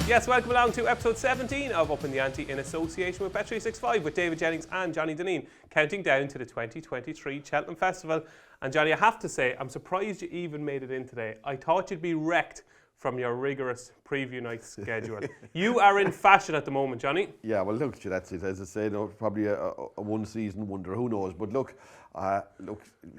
Yes, welcome along to episode 17 of Upping The Ante in association with Bet365 with David Jennings and Johnny Dineen, counting down to the 2023 Cheltenham Festival. And Johnny, I have to say, I'm surprised you even made it in today. I thought you'd be wrecked from your rigorous preview night schedule. You are in fashion at the moment, Johnny. Yeah, well, look, that's it. As I said, probably a one-season wonder. Who knows? But look,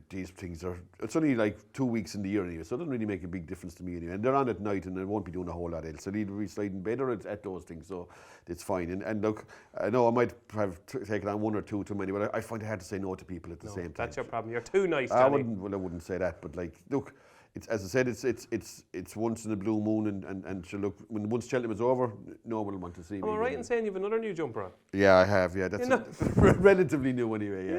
these things are. It's only like 2 weeks in the year anyway, so it doesn't really make a big difference to me anyway. And they're on at night, and I won't be doing a whole lot else. So either be sliding better at those things, so it's fine. And look, I know I might have taken on one or two too many, but I find it hard to say no to people at the same time. That's your problem. You're too nice, Johnny. I wouldn't say that, but like, look. It's, as I said, it's once in a blue moon, and sure, look, once Cheltenham is over, no one will want to see me. Am I right in saying you have another new jumper on? Yeah, I have. Yeah, that's relatively new anyway.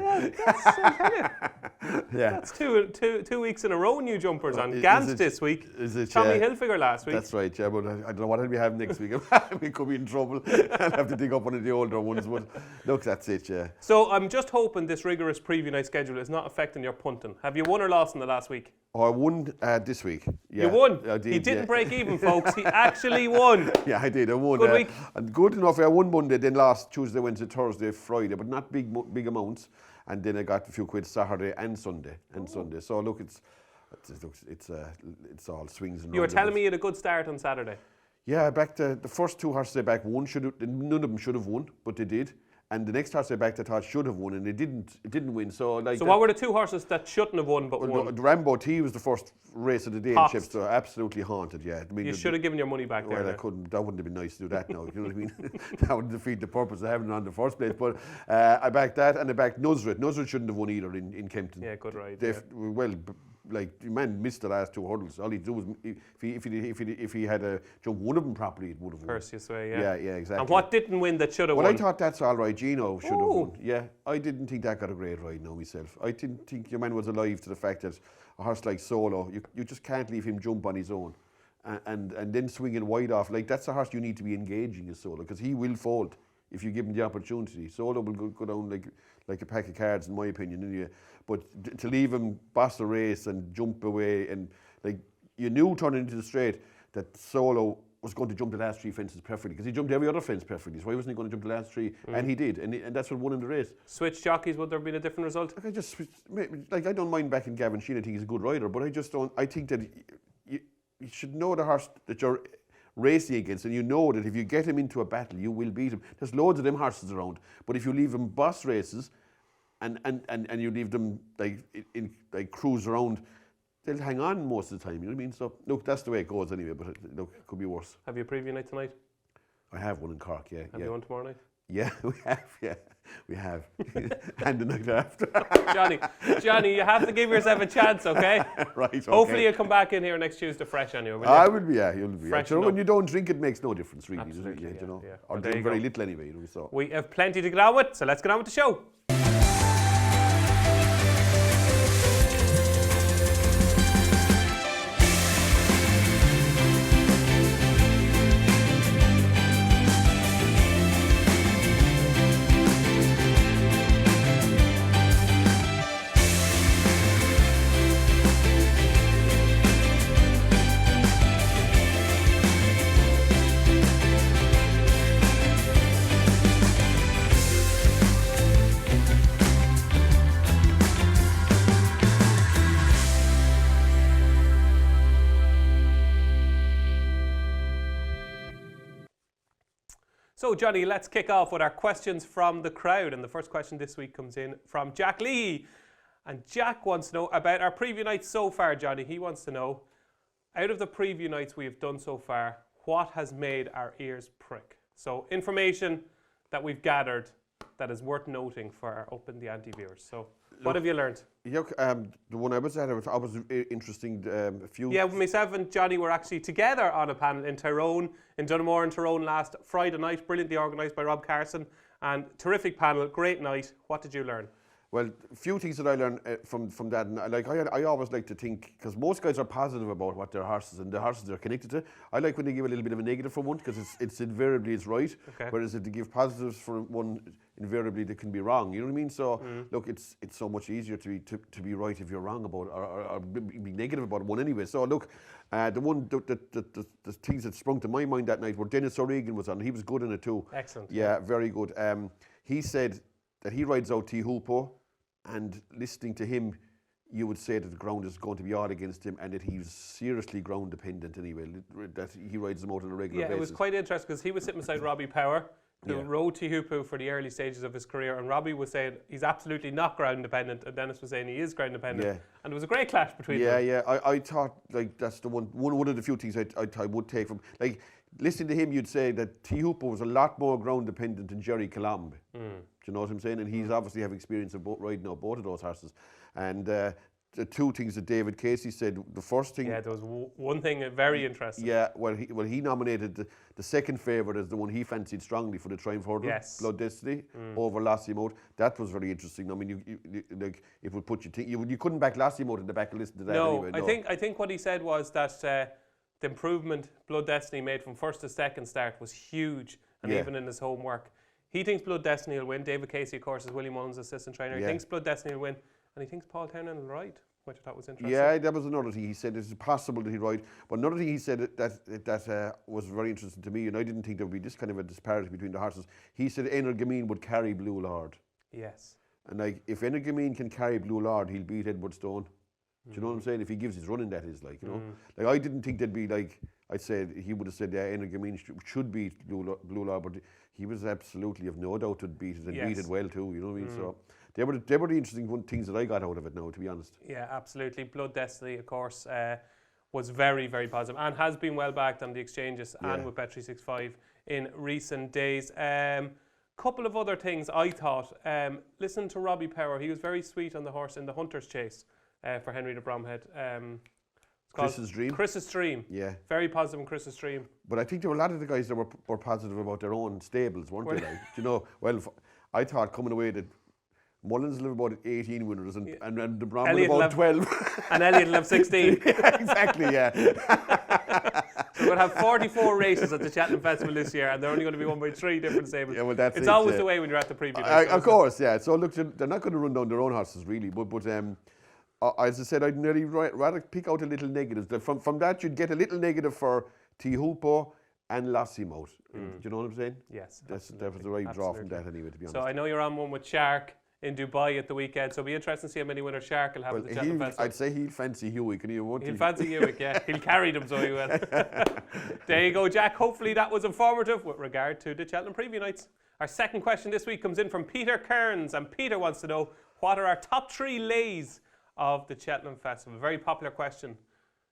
Yeah, that's two weeks in a row new jumpers on. Gans this week. Tommy Hilfiger last week. That's right. Yeah, but I don't know what I'll be having next week. We could be in trouble. I'll have to dig up one of the older ones. But look, that's it. Yeah. So I'm just hoping this rigorous preview night schedule is not affecting your punting. Have you won or lost in the last week? Oh, I won this week. Yeah. You won? I did, he didn't break even, folks. He actually won. Yeah, I did. I won. Good week. And good enough. I won Monday, then lost Tuesday, Wednesday, Thursday, Friday, but not big amounts. And then I got a few quid Saturday and Sunday. So look, it's all swings and. You were telling me you had a good start on Saturday. Yeah, I backed the first two horses I backed won. None of them should have won, but they did. And the next horse I backed I thought should have won, and it didn't win. So what were the two horses that shouldn't have won but won? The Rambo T was the first race of the day in Chips, so absolutely haunted. Yeah, I mean, you should have given your money back there. Well, I couldn't. That wouldn't have been nice to do that now. You know what I mean? That would defeat the purpose of having it on the first place. But I backed that, and I backed Nuzrit. Nuzrit shouldn't have won either in Kempton. Yeah, good ride. Well, like the man missed the last two hurdles. All he'd do was if he had jumped one of them properly, it would have won. Perseus way, yeah. Yeah, exactly. And what didn't win that should have won? Well, I thought that's all right. Gino should have won. Yeah, I didn't think that got a great ride now myself. I didn't think your man was alive to the fact that a horse like Solo, you just can't leave him jump on his own, and then swinging wide off. Like that's a horse you need to be engaging as Solo, because he will fold if you give him the opportunity. Solo will go down like a pack of cards, in my opinion. Anyway. But to leave him boss the race and jump away, and like you knew turning into the straight that Solo was going to jump the last three fences perfectly, because he jumped every other fence perfectly. So why wasn't he going to jump the last three? And he did, and that's what won him the race. Switch jockeys, would there have been a different result? I don't mind backing Gavin Sheehan. I think he's a good rider, but I just don't. I think that you should know the horse that you're racing against, and you know that if you get him into a battle, you will beat him. There's loads of them horses around, but if you leave him boss races, and you leave them like cruise around, they'll hang on most of the time. You know what I mean? So look, that's the way it goes anyway. But look, it could be worse. Have you a preview night tonight? I have one in Cork. Yeah. Have you one tomorrow night? Yeah, we have. Yeah, we have. And the night after. Johnny, you have to give yourself a chance, okay? Right. Okay. Hopefully you'll come back in here next Tuesday fresh anyway. I will be. Yeah, you'll be. Fresh when you don't drink, it makes no difference, really. Absolutely, does it? You know, yeah. or drink very little anyway. You know, so we have plenty to get on with, so let's get on with the show. So, Johnny, let's kick off with our questions from the crowd. And the first question this week comes in from Jack Lee. And Jack wants to know about our preview nights so far, Johnny. He wants to know, out of the preview nights we have done so far, what has made our ears prick? So, information that we've gathered that is worth noting for our Upping The Ante viewers. So, what have you learned? Yeah, the one I was at, I was interesting. A few. Yeah, myself and Johnny were actually together on a panel in Tyrone, in Dunamore and Tyrone last Friday night, brilliantly organised by Rob Carson, and terrific panel, great night. What did you learn? Well, a few things that I learned from that, and I always like to think, because most guys are positive about what their horses and the horses they're connected to. I like when they give a little bit of a negative for one, because it's invariably it's right. Okay. Whereas if they give positives for one, invariably they can be wrong. You know what I mean? So look, it's so much easier to be right if you're wrong about or be negative about one anyway. So look, the things that sprung to my mind that night were Dennis O'Regan was on. He was good in it too. Excellent. Yeah, very good. He said that he rides out Tihupo, and listening to him, you would say that the ground is going to be all against him, and that he's seriously ground dependent anyway, that he rides them out on a regular basis. Yeah, it was quite interesting because he was sitting beside Robbie Power, who rode Tihupo for the early stages of his career, and Robbie was saying he's absolutely not ground dependent, and Dennis was saying he is ground dependent, and it was a great clash between them. Yeah, I thought like that's the one of the few things I would take from, like, listening to him, you'd say that Tihupo was a lot more ground dependent than Jerry Colombe. Do you know what I'm saying? And he's obviously have experience of riding out both of those horses. And the two things that David Casey said, the first thing... Yeah, there was one thing very interesting. Yeah, well, he nominated the second favourite as the one he fancied strongly for the Triumph Hurdle, Blood Destiny, over Lossiemouth. That was very interesting. I mean, you like, it would put you couldn't back Lossiemouth in the back and listen to that anyway. No, I think what he said was that the improvement Blood Destiny made from first to second start was huge, and even in his homework. He thinks Blood Destiny will win. David Casey, of course, is Willie Mullins' assistant trainer. He thinks Blood Destiny will win, and he thinks Paul Townend will ride, which I thought was interesting. Yeah, that was another thing he said. It's possible that he'd ride. But another thing he said that was very interesting to me, and I didn't think there would be this kind of a disparity between the horses. He said Energamine would carry Blue Lord. Yes. And like, if Energamine can carry Blue Lord, he'll beat Edward Stone. Do you know what I'm saying? If he gives his running, that is, like, you know. Like, I didn't think they'd be like, I'd say he would have said, yeah, Energamine should beat Blue Lord, but he was absolutely of no doubt to beat it, and beat it well too, you know what I mean? So they were the interesting things that I got out of it now, to be honest. Yeah, absolutely. Blood Destiny, of course, was very, very positive and has been well backed on the exchanges and with Bet365 in recent days. Couple of other things I thought. Listen to Robbie Power. He was very sweet on the horse in the Hunter's Chase for Henry de Bromhead. Chris's Dream. Chris's Dream. Yeah. Very positive on Chris's Dream. But I think there were a lot of the guys that were positive about their own stables, weren't they? Like, you know, well, I thought coming away that Mullins will have about 18 winners and de Bromhead Elliot about 12. And Elliot will have 16. Exactly, yeah. So we're going to have 44 races at the Cheltenham Festival this year, and they're only going to be won by 3 different stables. Yeah, well, that's it's always the way when you're at the preview. Of course, yeah. So look, they're not going to run down their own horses, really. But as I said, I'd nearly rather pick out a little negative. From that, you'd get a little negative for Tihupo and Lossiemouth. Do you know what I'm saying? Yes. That was the right draw from that anyway, to be honest. So I know you're on one with Shark in Dubai at the weekend, so it'll be interesting to see how many winners Shark will have at the Cheltenham Festival. I'd say he'll fancy Hewick, and he'll fancy Hewick, yeah. He'll carry them, so he will. There you go, Jack. Hopefully that was informative with regard to the Cheltenham Preview Nights. Our second question this week comes in from Peter Kearns, and Peter wants to know, what are our top 3 lays of the Cheltenham Festival? Very popular question,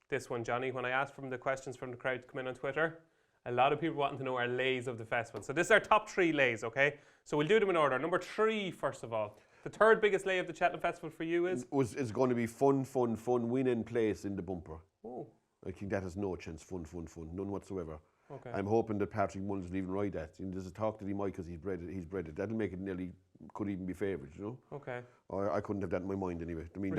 this one, Johnny. When I asked from the questions from the crowd to come in on Twitter, a lot of people wanting to know our lays of the festival. So this is our top 3 lays, okay? So we'll do them in order. Number 3, first of all. The third biggest lay of the Cheltenham Festival for you is? Is going to be fun, win and place in the bumper. Oh. I think that has no chance, fun, none whatsoever. Okay. I'm hoping that Patrick Mullins will even ride that. And there's a talk that he might, because he's bred it. That'll make it nearly, could even be favoured, you know? Okay. I couldn't have that in my mind anyway. I mean,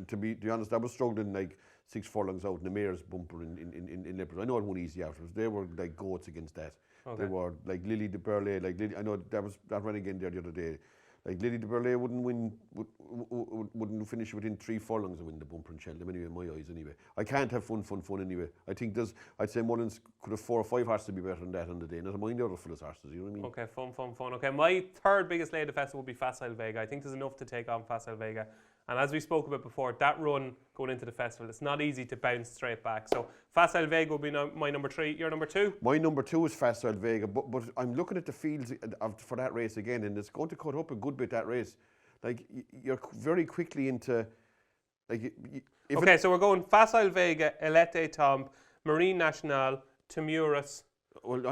to be honest, I was struggling like 6 furlongs out in the mayor's bumper in Leopard. I know it won't easy out. They were like goats against that. Okay. They were like Lily de Burley, I know that ran again there the other day. Like Lily de Burley wouldn't finish within 3 furlongs of winning the bumper in Cheltenham anyway, in my eyes anyway. I can't have fun anyway. I think I'd say Mullins could have 4 or 5 horses to be better than that on the day. Not mind the other fellas' horses, you know what I mean? Okay, fun. Okay, my third biggest lay of the festival would be Facile Vega. I think there's enough to take on Facile Vega. And as we spoke about before, that run going into the festival, it's not easy to bounce straight back. So Facile Vega will be my number 3. Your number 2? My number 2 is Facile Vega, but I'm looking at the fields for that race again, and it's going to cut up a good bit, that race. Like, you're very quickly into... like. Okay, so we're going Facile Vega, Elete Tombe, Marine Nationale, Timurus. Well,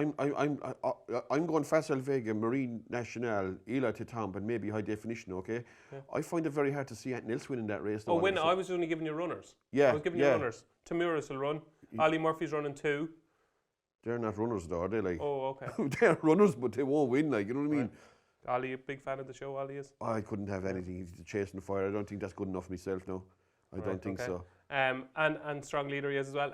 I'm going Facile Vega, Marine Nationale, Elete Tombe, and maybe High Definition, okay? Yeah. I find it very hard to see anything else winning that race. Oh, I was only giving you runners. Yeah. I was giving you runners. Timurus will run. Ollie Murphy's running 2. They're not runners though, are they? Like, oh, okay. They're runners, but they won't win, like, you know what I mean? Ollie, a big fan of the show, Ollie is? I couldn't have anything to chasing the fire. I don't think that's good enough myself, no. I don't think so. And strong leader he is as well.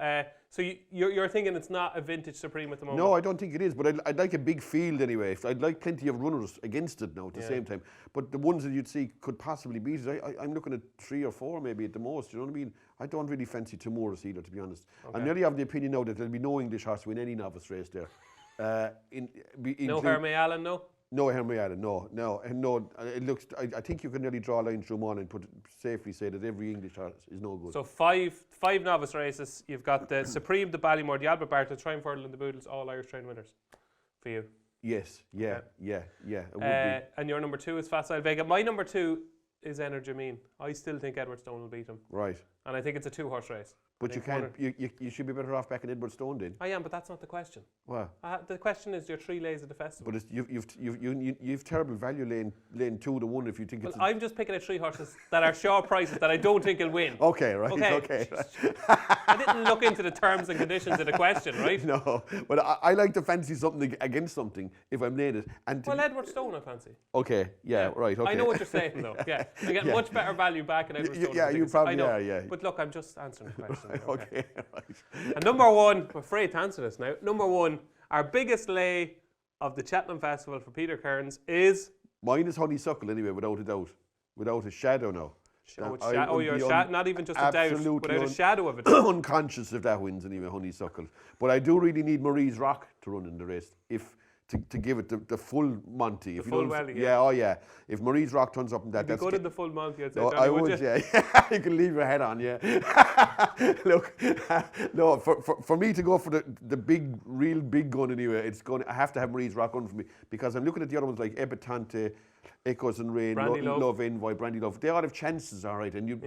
So you're thinking it's not a vintage Supreme at the moment? No, I don't think it is, but I'd like a big field anyway. I'd like plenty of runners against it now at the same time. But the ones that you'd see could possibly beat it, I'm looking at 3 or 4 maybe at the most, you know what I mean? I don't really fancy Timurus either, to be honest. I nearly have the opinion now that there'll be no English horse win any novice race there. No Hermé Allen, no? No Henry Allen, no. It looks. I think you can nearly draw a line through one and safely say that every English horse is no good. So five novice races. You've got the Supreme, the Ballymore, the Albert Bartlett, Triumphal and the Boodles, all Irish train winners for you. Yes, yeah. It would be. And your number 2 is Facile Vega. My number 2 is Energamine. I still think Edward Stone will beat him. Right. And I think it's a 2-horse race. But you can't. You should be better off backing Edward Stone then. I am, but that's not the question. What? The question is your 3 lays at the festival. But you've terrible value laying 2 to 1 if you think it's. I'm just picking at 3 horses that are short prices that I don't think will win. Okay, right. Okay. I didn't look into the terms and conditions of the question, right? No, but I like to fancy something against something if I'm laying it. Well, Edward Stone, I fancy. Okay, yeah, right. Okay. I know what you're saying though. Yeah, I get much better value back in Edward Stone. Yeah, you probably are. Yeah. But look, I'm just answering the question. Okay, right. And number 1, I'm afraid to answer this now. Number 1, our biggest lay of the Cheltenham Festival for Peter Kearns is. Mine is Honeysuckle anyway, without a doubt, without a shadow now. Not even just a doubt, without a shadow of it. Unconscious if that wins anyway, Honeysuckle. But I do really need Marie's Rock to run in the race to give it the full Monty. If Marie's Rock turns up in that, that's good in the full Monty. I'd say. No, Johnny, I would. Yeah, you can leave your head on. Yeah. Look, no, for me to go for the big, real big gun anyway, I have to have Marie's Rock on for me because I'm looking at the other ones like Ebitante, Echoes and Rain, Love Envoy, Brandy Love. They all have chances, all right. And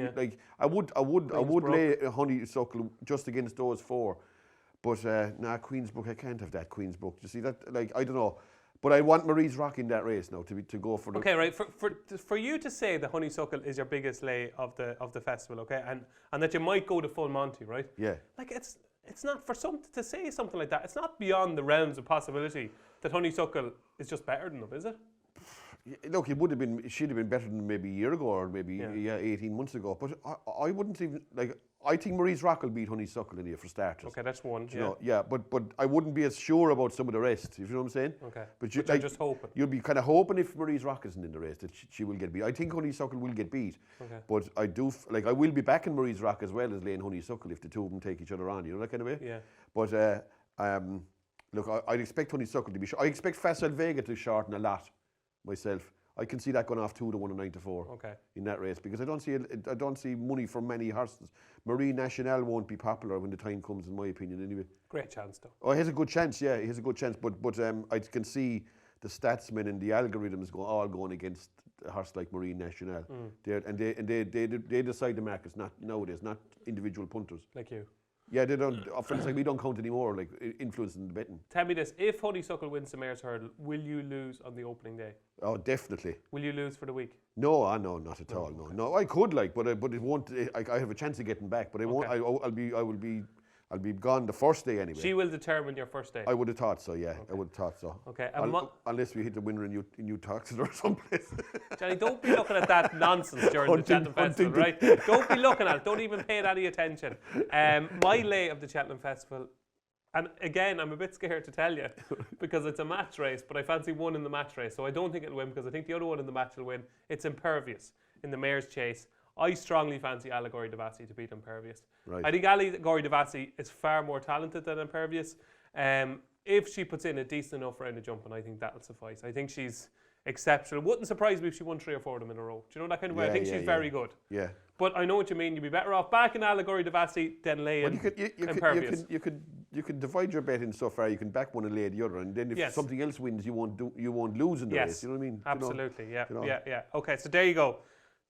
I would lay a Honeysuckle just against those 4. But Queen's Book, I can't have that Queen's Book. You see that? I don't know. But I want Marie's Rock in that race now to go for the. Okay, right. For you to say the Honeysuckle is your biggest lay of the festival, okay, and that you might go to full Monty, right? Yeah. Like it's not for some to say something like that. It's not beyond the realms of possibility that Honeysuckle is just better than them, is it? Look, she'd have been better than maybe a year ago or maybe 18 months ago. But I wouldn't even I think Marie's Rock will beat Honeysuckle in here for starters. Okay, that's one. But I wouldn't be as sure about some of the rest. If you know what I'm saying? Okay. But I'm just hoping. You'll be kind of hoping if Marie's Rock isn't in the race that she will get beat. I think Honeysuckle will get beat. Okay. But I do I will be backing Marie's Rock as well as laying Honeysuckle if the 2 of them take each other on. You know that kind of way. Yeah. But look, I'd expect Honeysuckle to be short. I expect Facile Vega to shorten a lot myself. I can see that going off 2 to 1 and 9 to 4 in that race because I don't see money for many horses. Marie Nationale won't be popular when the time comes, in my opinion, anyway. Great chance, though. Oh, he has a good chance. Yeah, he has a good chance. But I can see the statsmen and the algorithms all going against a horse like Marie Nationale. They decide the markets, not nowadays, not individual punters. Like you. Yeah, they don't. Often we don't count anymore, like influencing the betting. Tell me this: if Honeysuckle wins the Mayor's Hurdle, will you lose on the opening day? Oh, definitely. Will you lose for the week? No, not at all. No, I could but it won't. I have a chance of getting back, but I won't. I'll be gone the first day anyway. She will determine your first day. I would have thought so. Yeah, I would have thought so. Okay. Unless we hit the winner in New Toxin or someplace. Johnny, don't be looking at that nonsense during the Cheltenham Festival, right? Don't be looking at it. Don't even pay it any attention. My lay of the Cheltenham Festival, and again, I'm a bit scared to tell you because it's a match race, but I fancy one in the match race, so I don't think it'll win because I think the other one in the match will win. It's Impervious in the Mayor's Chase. I strongly fancy Allegory Devassi to beat Impervious. Right. I think Allegory Devassi is far more talented than Impervious. If she puts in a decent enough round of jumping, I think that'll suffice. I think she's exceptional. Wouldn't surprise me if she won 3 or 4 of them in a row. Do you know that kind of way? I think she's very good. Yeah. But I know what you mean. You'd be better off backing Allegory Devassi than laying Impervious. You could divide your bet in so far. You can back one and lay the other, and then if something else wins, you won't lose in the race. You know what I mean? Absolutely. Yeah. Okay, so there you go.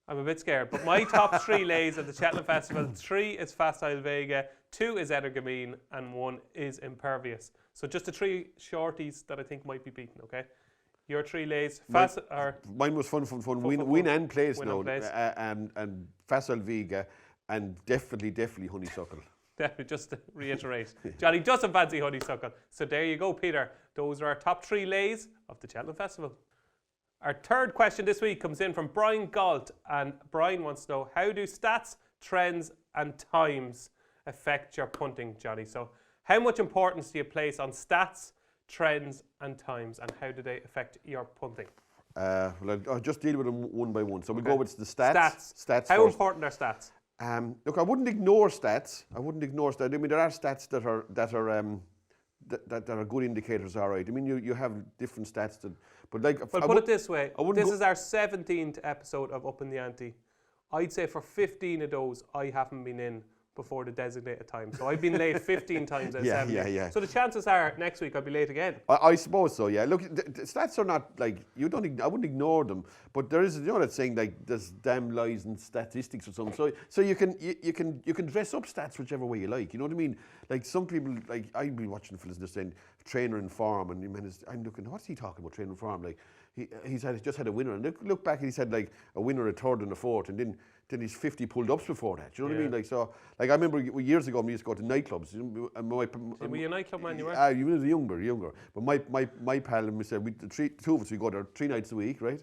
I'm a bit scared, but my top 3 lays at the Cheltenham Festival: 3 is Facile Vega, 2 is Energamine, and 1 is Impervious. So just the 3 shorties that I think might be beaten. Okay, your 3 lays. Mine was fun. Win and place now, and Facile Vega, and definitely Honeysuckle. Just to reiterate, Johnny doesn't fancy Honeysuckle. So there you go, Peter. Those are our top 3 lays of the Cheltenham Festival. Our third question this week comes in from Brian Galt, and Brian wants to know, how do stats, trends and times affect your punting, Johnny? So how much importance do you place on stats, trends and times, and how do they affect your punting? Well, I'll just deal with them one by one. So we'll go with the stats. How first. important are stats? Look, I wouldn't ignore stats. I mean, there are stats that are good indicators, all right. I mean, you have different stats but like. Well, put it this way. This is our 17th episode of Upping The Ante. I'd say for 15 of those, I haven't been in before the designated time. So I've been late 15 times out of 17. Yeah. So the chances are next week I'll be late again. I suppose so, yeah. Look, the stats are not like, I wouldn't ignore them, but there is, that saying, like, there's damn lies in statistics or something. So you can dress up stats whichever way you like, you know what I mean? Like some people, like I'd be watching fellas and they're saying trainer in form, and I'm looking, what's he talking about, trainer in form? Like he's just had a winner, and look back and he's had like a winner, a third and a fourth, and then he's 50 pulled ups before that. You know what I mean? Like, so, like I remember years ago we used to go to nightclubs. And were you a nightclub man? You were? You were younger. But my pal and myself, two of us, we go there 3 nights a week, right?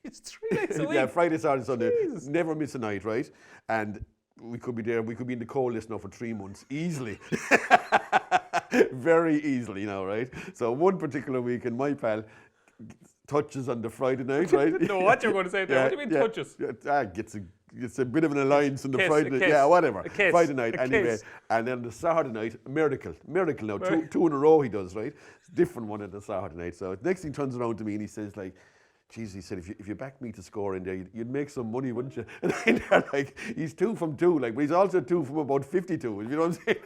It's 3 nights a week. Yeah, Friday, Saturday, Sunday. Jesus. Never miss a night, right? And we could be there. We could be in the cold list now for 3 months easily. Very easily now, right? So one particular weekend, my pal touches on the Friday night, right? No, what you're going to say there? What do you mean touches? It's a bit of an alliance on the kiss, Friday night. kiss, Yeah, whatever. Friday night, a anyway. kiss. And then the Saturday night, miracle now. Two in a row he does, right? It's a different one at the Saturday night. So next thing turns around to me and he says, like, geez, he said, if you back me to score in there, you'd make some money, wouldn't you? And I'm like, he's 2 from 2, like, but he's also 2 from about 52. You know what I'm saying?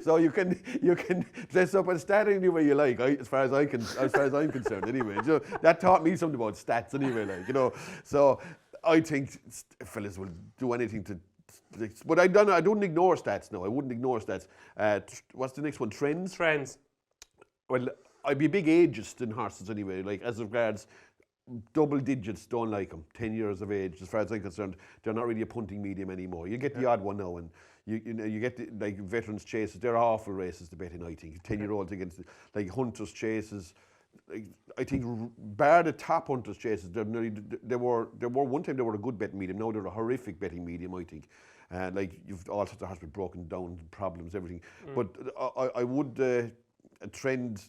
So you can dress up and stat any way you like, as far as I'm concerned. Anyway, so that taught me something about stats. Anyway, like, you know. So I think fellas will do anything to. But I don't ignore stats. No, I wouldn't ignore stats. What's the next one? Trends. Well, I'd be a big ageist in horses anyway. Like as regards. Double digits, don't like them. 10 years of age, as far as I'm concerned, they're not really a punting medium anymore. You get the odd one now, and you get the, like veterans chases. They're awful races to bet in. I think 10-year-olds against like hunters chases. Like, I think bar the top hunters chases, they were one time they were a good betting medium. Now they're a horrific betting medium. I think, like you've all sorts of horses with broken down problems, everything. But I would a trend.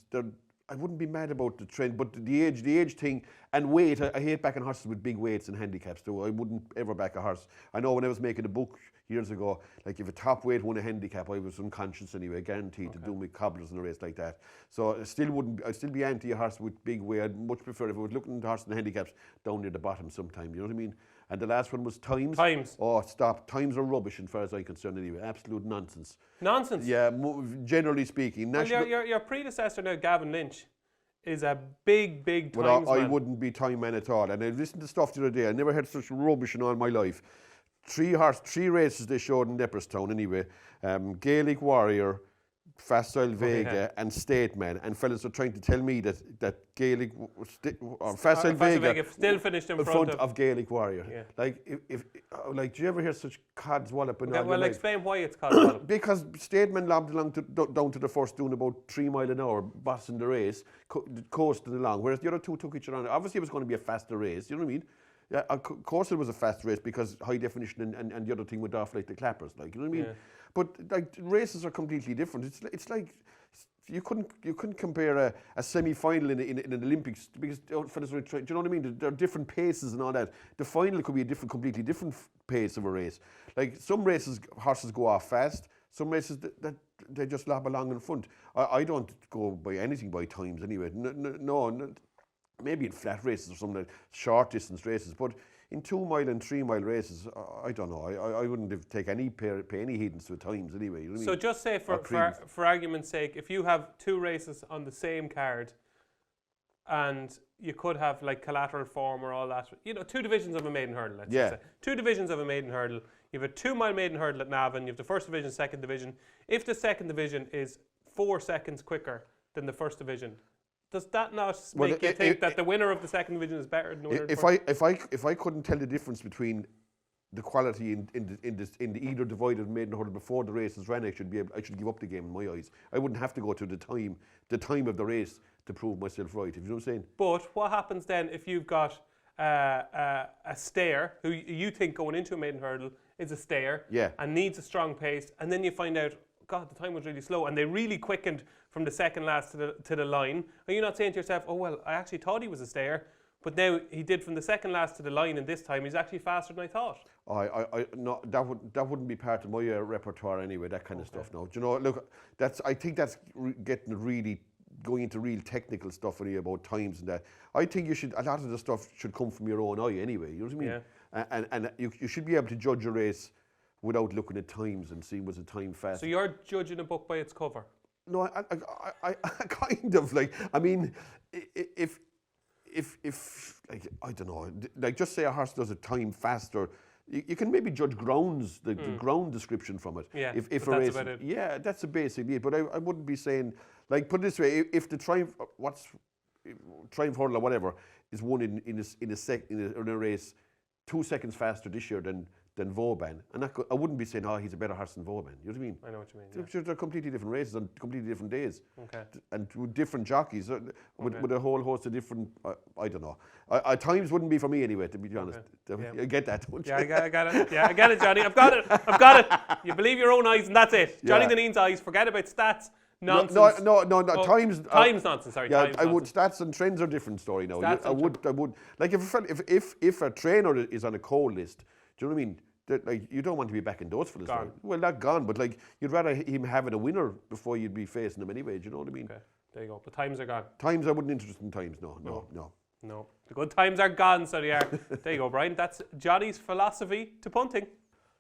I wouldn't be mad about the trend, but the age thing and weight. I hate backing horses with big weights and handicaps. So I wouldn't ever back a horse. I know when I was making a book years ago, like if a top weight won a handicap, I was unconscious anyway, guaranteed to do my cobblers in a race like that. So I'd still be anti a horse with big weight. I'd much prefer if I was looking at the horse and handicaps down near the bottom sometime. You know what I mean? And the last one was times. Oh, stop. Times are rubbish as far as I'm concerned anyway. Absolute nonsense. Nonsense? Yeah, generally speaking. Well, your predecessor now, Gavin Lynch, is a big times man. I wouldn't be time man at all. And I listened to stuff the other day. I never heard such rubbish in all my life. 3 races they showed in Leopardstown anyway. Gaelic Warrior, Facile Vega and Stateman, and fellas are trying to tell me that Gaelic or Facile Vega still finished in front of Gaelic Warrior. Yeah. Like, do you ever hear such cod's wallop? Well, explain why it's cod's wallop. Because Stateman lobbed along down to the first, doing about 3 miles an hour, bossing the race, coasting along, whereas the other two took each other. Obviously, it was going to be a faster race. You know what I mean? Yeah, of course it was a fast race because high definition and the other thing went off like the clappers, like, you know what I mean? Yeah. But like races are completely different. It's like you couldn't compare a semi-final in an Olympics because fellas do you know what I mean? There are different paces and all that. The final could be a completely different pace of a race. Like some races, horses go off fast. Some races that they just lob along in front. I don't go by anything by times anyway. No. Maybe in flat races or some short distance races, but in 2 mile and 3 mile races, I don't know. I wouldn't pay any heed to times anyway. You know what I mean? So just say for argument's sake, if you have 2 races on the same card, and you could have like collateral form or all that, 2 divisions of a maiden hurdle. Let's say 2 divisions of a maiden hurdle. You have a 2 mile maiden hurdle at Navan. You have the first division, second division. If the second division is 4 seconds quicker than the first division, does that not make you think that the winner of the second division is better than the winner of the first? If I couldn't tell the difference between the quality in the either divided maiden hurdle before the race is ran, I should give up the game in my eyes. I wouldn't have to go to the time of the race to prove myself right. If you know what I'm saying. But what happens then if you've got a stayer who you think going into a maiden hurdle is a stayer and needs a strong pace, and then you find out, God, the time was really slow, and they really quickened from the second last to the line. Are you not saying to yourself, oh well, I actually thought he was a stayer, but now he did from the second last to the line, and this time he's actually faster than I thought? No, that wouldn't be part of my repertoire anyway. That kind of stuff. No, do you know? Look, I think that's getting really going into real technical stuff about times and that. I think a lot of the stuff should come from your own eye anyway. You know what I mean? Yeah. And you should be able to judge a race without looking at times and seeing was a time fast. So you're judging a book by its cover? No, I kind of like. I mean, if like, I don't know, like just say a horse does a time faster, you can maybe judge grounds, the ground description from it. Yeah, if that's a race, about it. Yeah, that's basically it. But I wouldn't be saying, like, put it this way: if the Triumph Hurdle or whatever is won in a race 2 seconds faster this year than Vauban, and I wouldn't be saying, oh, he's a better horse than Vauban. You know what I mean? I know what you mean. Yeah. They're completely different races on completely different days. Okay. And with different jockeys, with a whole host of different, I don't know. Times wouldn't be for me anyway, to be honest. Yeah. You get that, don't you? Yeah, I got it. Yeah, I get it, Johnny. I've got it. You believe your own eyes, and that's it. Johnny Dineen's eyes. Forget about stats. Nonsense. No. Times nonsense. Sorry. Yeah, times I would. nonsense. Stats and trends are a different story now. I would. Like if a trainer is on a coal list, do you know what I mean? Like you don't want to be backing those for this. Well, not gone, but like you'd rather him having a winner before you'd be facing him anyway. Do you know what I mean? Okay, there you go. The times are gone. Times I wouldn't interest in times. No. The good times are gone, so they are. There you go, Brian. That's Johnny's philosophy to punting.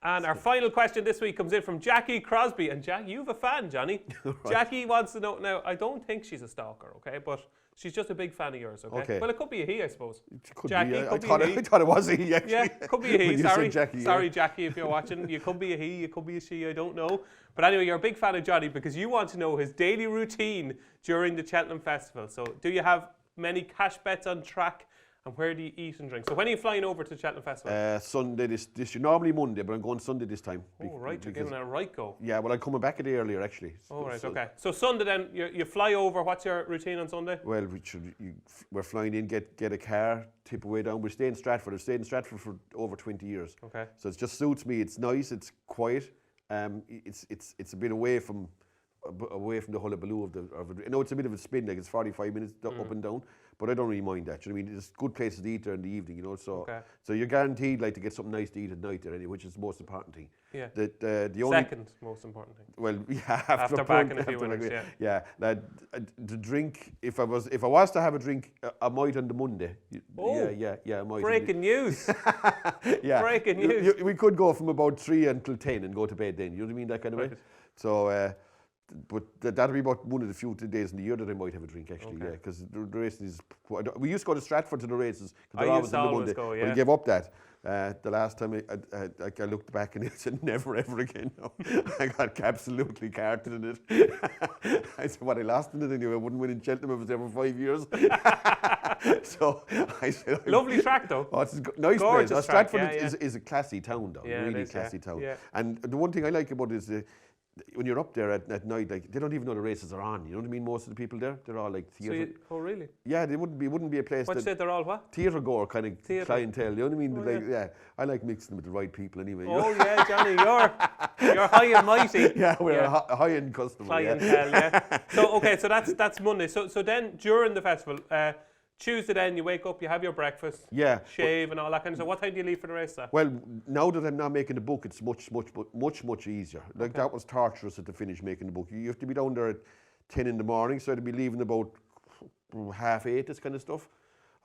And our final question this week comes in from Jackie Crosby. And Jack, you have a fan, Johnny. Right. Jackie wants to know, now, I don't think she's a stalker, okay? But she's just a big fan of yours, okay? Well, it could be a he, I suppose. Jackie, be, could be I a he. thought it was a he, actually. Yeah, could be a he, sorry. Jackie, sorry, Jackie, if you're watching. You could be a he, you could be a she, I don't know. But anyway, you're a big fan of Johnny because you want to know his daily routine during the Cheltenham Festival. So do you have many cash bets on track? And where do you eat and drink? So when are you flying over to the Cheltenham Festival? Sunday this year. Normally Monday, but I'm going Sunday this time. Oh, right, you're giving it a right go. Yeah, well, I'm coming back a day earlier, actually. Oh, right, okay. So Sunday then, you fly over. What's your routine on Sunday? Well, we're flying in, get a car, tip away down. We stay in Stratford. I've stayed in Stratford for over 20 years. Okay. So it just suits me. It's nice, it's quiet. It's a bit away from the hullabaloo of I know it's a bit of a spin, like it's 45 minutes up and down, but I don't really mind that. You know what I mean? There's good places to eat there in the evening, you know. So you're guaranteed like to get something nice to eat at night there anyway, which is the most important thing. Yeah. The second most important thing. Well, yeah, after backing a few winners, yeah. The drink, if I was to have a drink, I might on the Monday. Yeah, I might. Breaking news. Yeah. Breaking news. We could go from about 3 until 10 and go to bed then. You know what I mean? That kind of way. So. But that'll be about one of the few days in the year that I might have a drink, actually, yeah, because the races. We used to go to Stratford to the races because they're always on the Monday. Go, yeah. But I gave up that. The last time I looked back and I said, never ever again. No. I got absolutely carted in it. I said, what I lost in it anyway. I wouldn't win in Cheltenham if it was there for 5 years. So I said, lovely track though. Oh, it's a nice gorgeous place. Stratford is a classy town, though. Yeah, really classy town. Yeah. And the one thing I like about it is when you're up there at night, like they don't even know the races are on. You know what I mean? Most of the people there, they're all like theatre. Oh, really? Yeah, they wouldn't be a place. What you said? They're all what? Theatre goer kind of clientele. You know what I mean? Oh, I like mixing with the right people anyway. Oh yeah, Johnny, you're high and mighty. Yeah, we're a high-end customer. Clientele, yeah. So that's Monday. So then during the festival. Tuesday then, you wake up, you have your breakfast, shave and all that kind of stuff. What time do you leave for the race, sir? Well, now that I'm not making the book, it's much easier. Like that was torturous at the finish making the book. You have to be down there at 10 in the morning, so I'd be leaving about 8:30, this kind of stuff.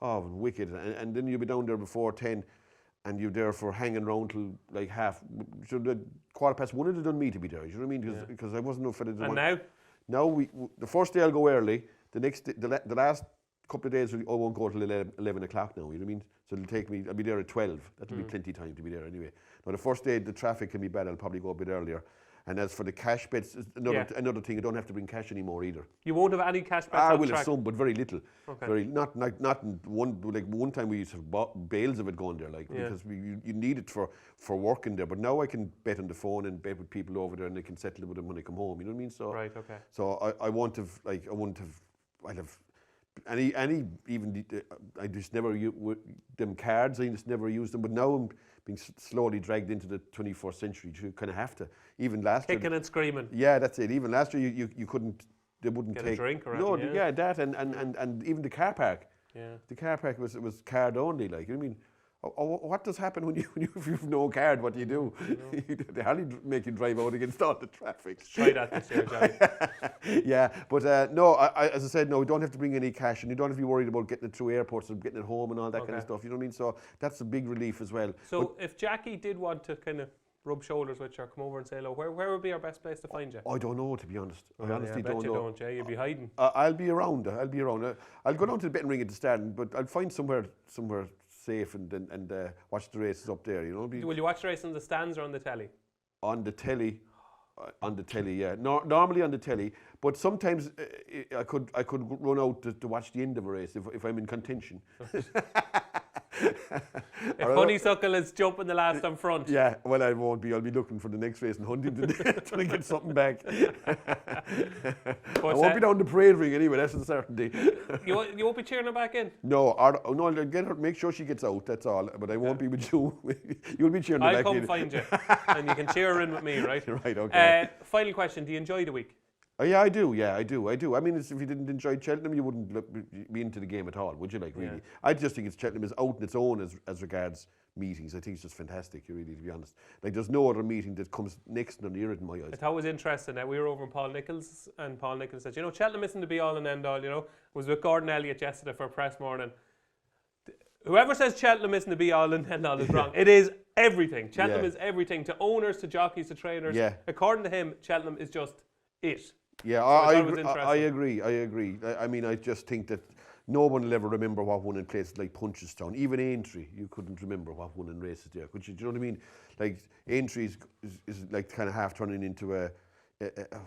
Oh, wicked. And then you'll be down there before 10 and you're there for hanging around till like so the 1:15 it'd done me to be there, you know what I mean? Because I wasn't no fit. And now? Now, the first day I'll go early, the next day, the last couple of days I won't go till 11 o'clock now, you know what I mean? So it'll take me, I'll be there at 12. That'll be plenty of time to be there anyway. Now the first day the traffic can be bad, I'll probably go a bit earlier. And as for the cash bets, another thing, I don't have to bring cash anymore either. You won't have any cash bets I on will track? have some, but very little. Okay. Very not in one time we used to have bales of it going there, because you need it for working there. But now I can bet on the phone and bet with people over there, and they can settle it with them when they come home. You know what I mean? So right, okay. So I won't have I'd have any even I just never them cards. I just never used them. But now I'm being slowly dragged into the 21st century. You kind of have to. Even last year, kicking and screaming. Yeah, that's it. Even last year, you couldn't. They wouldn't get take a drink or no. anything, Yeah, that and even the car park. Yeah. The car park was card only. You know what I mean? What does happen when if you have no card? What do you do? They hardly make you drive out against all the traffic. Try that this year, Johnny. Yeah, but no. As I said, no, we don't have to bring any cash, and you don't have to be worried about getting it through airports and getting it home and all that kind of stuff. You know what I mean? So that's a big relief as well. So if Jackie did want to kind of rub shoulders with you or come over and say hello, where would be our best place to find you? I don't know, to be honest. I honestly don't know. don't. Yeah, you'll be hiding. I'll be around. I'll go down to the betting ring at the start, but I'll find somewhere safe and watch the races up there. You know. Will you watch the race on the stands or on the telly? On the telly. Yeah. Normally on the telly, but sometimes I could run out to watch the end of a race if I'm in contention. If Honeysuckle is jumping the last on front. Yeah, well, I won't be. I'll be looking for the next race in Huntington trying to get something back. I won't be down the parade ring anyway, that's a certainty. You won't be cheering her back in? No, I'll get her, make sure she gets out, that's all. But I won't be with you. You'll be cheering her back in. I'll come find you, and you can cheer her in with me, right? Right, okay. Final question, do you enjoy the week? Yeah, I do. I mean, if you didn't enjoy Cheltenham, you wouldn't be into the game at all, would you? Really? Yeah. I just think Cheltenham is out on its own as regards meetings. I think it's just fantastic, really, to be honest. There's no other meeting that comes next or near it in my eyes. I thought it was interesting that we were over in Paul Nichols, and Paul Nichols said, Cheltenham isn't the be-all and end-all, I was with Gordon Elliott yesterday for a press morning. Whoever says Cheltenham isn't the be-all and end-all is wrong. It is everything. Cheltenham is everything, to owners, to jockeys, to trainers. Yeah. According to him, Cheltenham is just it. Yeah, so I agree. I mean, I just think that no one will ever remember what won in places like Punchestown. Even Aintree, you couldn't remember what won in races there, could you? Do you know what I mean? Like, Aintree is like kind of half turning into a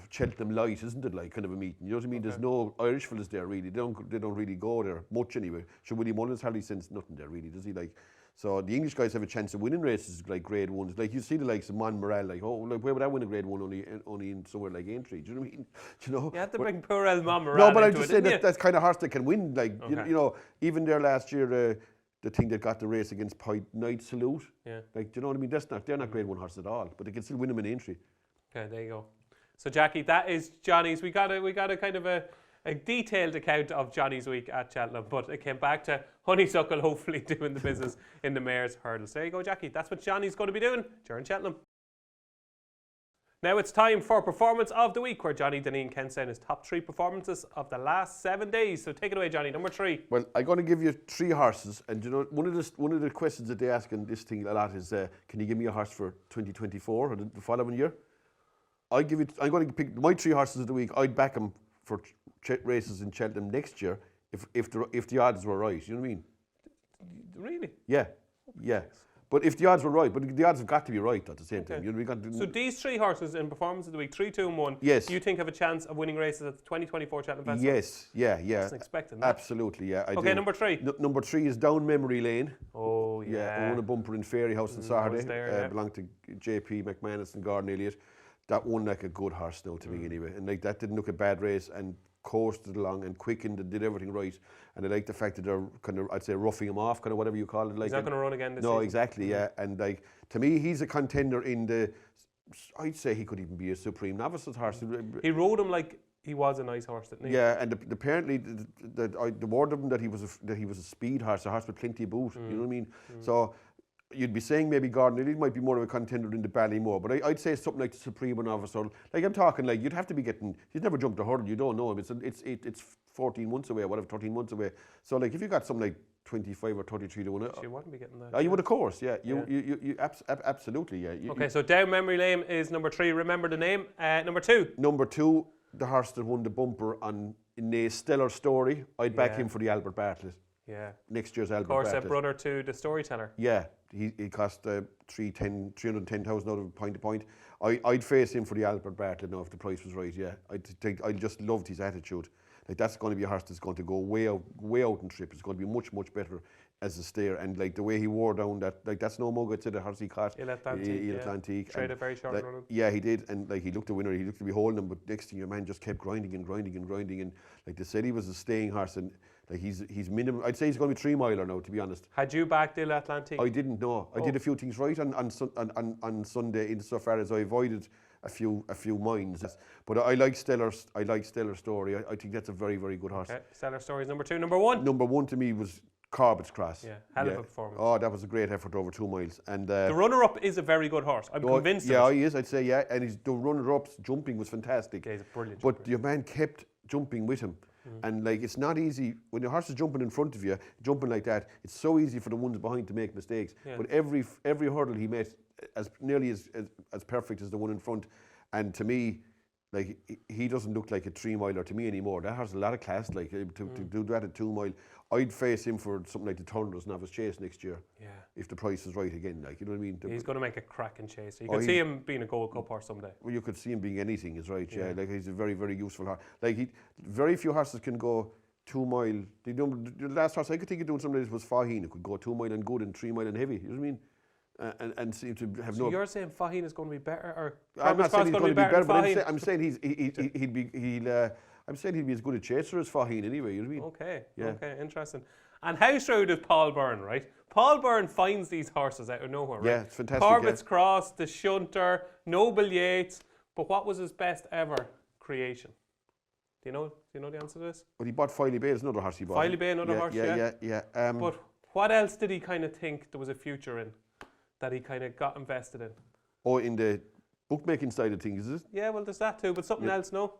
Cheltenham Light, isn't it? Like, kind of a meeting. You know what I mean? Okay. There's no Irish fellas there, really. They don't really go there much anyway. So Willie Mullins hardly sends nothing there, really, does he? Like, so the English guys have a chance of winning races like grade ones. Like, you see the likes of Monmoral, where would I win a grade one only in somewhere like Aintree? Do you know what I mean? You have to bring poor El Monmoral. No, but I'm just saying that's kind of horse that can win. Like, okay. Even there last year, the thing that got the race against Point Night Salute. Yeah. Like, do you know what I mean? They're not grade one horses at all, but they can still win them in Aintree. Okay, there you go. So Jackie, that is Johnny's. We got a kind of a detailed account of Johnny's week at Cheltenham, but it came back to Honeysuckle hopefully doing the business in the Mayor's Hurdles. There you go, Jackie. That's what Johnny's going to be doing during Cheltenham. Now it's time for Performance of the Week, where Johnny Dineen counts down his top 3 performances of the last 7 days. So take it away, Johnny. Number 3. Well, I'm going to give you 3 horses, and one of the questions that they ask in this thing a lot is, can you give me a horse for 2024 or the following year? I'm going to pick my 3 horses of the week. I'd back them for races in Cheltenham next year if the odds were right. You know what I mean? Really? Yeah. But if the odds were right, but the odds have got to be right at the same time. So these 3 horses in Performance of the Week, 3, 2 and 1, yes. You think have a chance of winning races at the 2024 Cheltenham Festival? Yes, yeah. That's unexpected, isn't it? Absolutely, yeah. I okay, do. Number 3. Number 3 is Down Memory Lane. Oh, yeah. I won a bumper in Fairy House on Saturday. Belonged to JP McManus and Gordon Elliott. That won like a good horse now to me anyway. And like that didn't look a bad race and coasted along and quickened and did everything right. And I like the fact that they're kind of, I'd say, roughing him off, kind of whatever you call it. Like, he's not going to run again this season. No, exactly, yeah. And like, to me, he's a contender in the, I'd say he could even be a Supreme Novices horse. He rode him like he was a nice horse, didn't he? Yeah, and apparently the word of him that he was a speed horse, a horse with plenty of boot. You know what I mean? So you'd be saying maybe Gordon Elliott might be more of a contender in the Ballymore, but I'd say something like the Supreme Novice, or like I'm talking like you'd have to be getting. He's never jumped a hurdle. You don't know him. It's 14 months away, whatever, 13 months away. So like if you got something like 25 or 33 to 1, you wouldn't be getting that. You would, of course, yeah. You absolutely, yeah. Okay, so Down Memory Lane is number 3. Remember the name. Number 2. Number 2, the horse that won the bumper in a Stellar Story. I'd back him for the Albert Bartlett. Yeah. Next year's Albert Bartlett. Of course, a brother to the Storyteller. Yeah. He cost 310,000 out of point to point. I'd face him for the Albert Bartlett now if the price was right. Yeah, I just loved his attitude. Like that's going to be a horse that's going to go way out in trip. It's going to be much better as a stayer, and like the way he wore down that, like that's no mugger to the horse he caught. Atlantique. Traded very short like, on him. Yeah, he did, and like he looked the winner. He looked to be holding him, but next thing your man just kept grinding, and like they said he was a staying horse, and like he's minimum. I'd say he's going to be 3 miler now, to be honest. Had you backed Atlantique? I didn't know. I did a few things right on Sunday insofar as I avoided a few mines. But I like Stellar's Story. I think that's a very good horse. Okay. Stellar Story's number 2. Number 1? Number 1 to me was Corbett's Cross. Yeah, hell of a performance. Oh, that was a great effort over 2 miles. And the runner-up is a very good horse. I'm convinced. Yeah, he is. I'd say and the runner-up's jumping was fantastic. Yeah, he's a brilliant. But your man kept jumping with him. And like it's not easy when your horse is jumping in front of you, jumping like that. It's so easy for the ones behind to make mistakes. Yeah. But every hurdle he made as nearly as perfect as the one in front. And to me, like he doesn't look like a 3 miler to me anymore. That has a lot of class. Like to do that at 2 mile, I'd face him for something like the Thunder's Novice Chase next year. Yeah. If the price is right again, like you know what I mean. He's going to make a cracking chase. You could see him being a Gold Cup horse someday. Well, you could see him being anything. Is right. Yeah. Like he's a very useful horse. Like very few horses can go 2 mile. The last horse I could think of doing something like this was Faheen. It could go 2 mile and good and 3 mile and heavy. You know what I mean? And seem to have so you're saying Faheen is going to be better, or I'm not saying he's going to be better, but I'm saying he'd be as good a chaser as Faheen anyway. You know what I mean? Okay, okay, interesting. And how shrewd is Paul Byrne, right? Paul Byrne finds these horses out of nowhere, right? Yeah, it's fantastic. Corbett's Cross, the Shunter, Noble Yates, but what was his best ever creation? Do you know the answer to this? Well, he bought Filey Bay, another horse he bought. Filey Bay, another horse, yeah. But what else did he kind of think there was a future in that he kind of got invested in? Oh, in the bookmaking side of things, is it? Yeah, well, there's that too, but something else, no?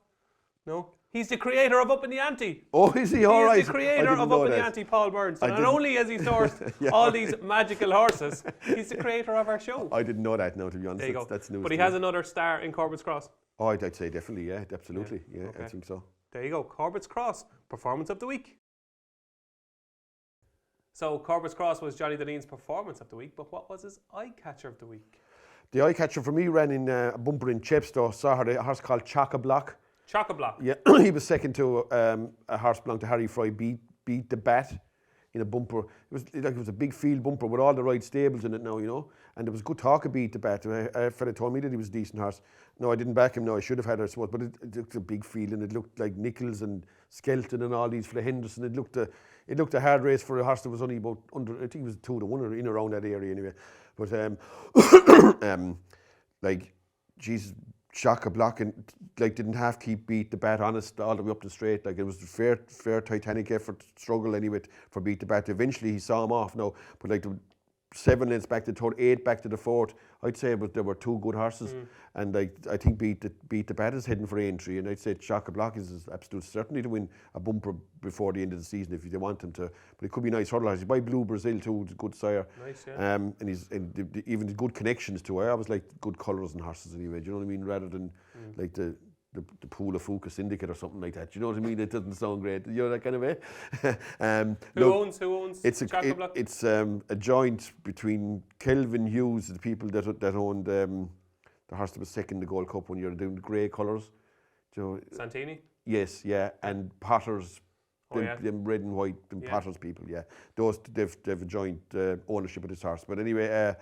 He's the creator of Upping The Ante. Oh, is he? All right. He's the creator of Upping The Ante, Paul Byrne. So not only has he sourced all these magical horses, he's the creator of our show. I didn't know that, no, to be honest. There you go. That's news. But he has another star in Corbett's Cross. Oh, I'd say definitely, yeah, absolutely. Yeah, okay. I think so. There you go. Corbett's Cross, Performance of the Week. So Corbett's Cross was Johnny Dineen's Performance of the Week, but what was his Eyecatcher of the Week? The Eyecatcher for me ran in a bumper in Chepstow, a horse called Chock-a-Block. Chock-a-Block? Yeah, he was second to a horse belonged to Harry Fry, beat the Bat in a bumper. It was a big field bumper with all the right stables in it now, you know. And there was good talk of Beat the Bat. A fella told me that he was a decent horse. No, I didn't back him. No, I should have had her, I suppose. But it looked a big field, and it looked like Nichols and Skelton and all these for Henderson. It looked a hard race for a horse that was only about under. I think it was 2 to 1 or in around that area anyway. But like, Jesus. Chock-a-Block and like didn't have to keep Beat the Bat honest all the way up the straight. Like it was a fair titanic effort, struggle anyway for Beat the Bat. Eventually he saw him off now, but like the 7 lengths back to the third, 8 back to the fourth. I'd say there were 2 good horses, and I think Beat the Bat is heading for entry, and I'd say Chock-a-Block is absolute certainty to win a bumper before the end of the season if they want him to. But it could be nice hurdle horse. He's by Blue Brazil too, it's a good sire. Nice, yeah. And even the good connections too. I always like good colours and horses anyway. Do you know what I mean? Rather than like the Pool of Fuca Syndicate or something like that. Do you know what I mean? It doesn't sound great. You know that kind of way. Who owns Chock-a-Block? It's a joint between Kelvin Hughes, the people that owned the horse that was second in the Gold Cup when you're doing the grey colours. You know, Santini? Yes, yeah, and Potter's. Them red and white, Potter's people, yeah. They've a joint ownership of this horse. But anyway,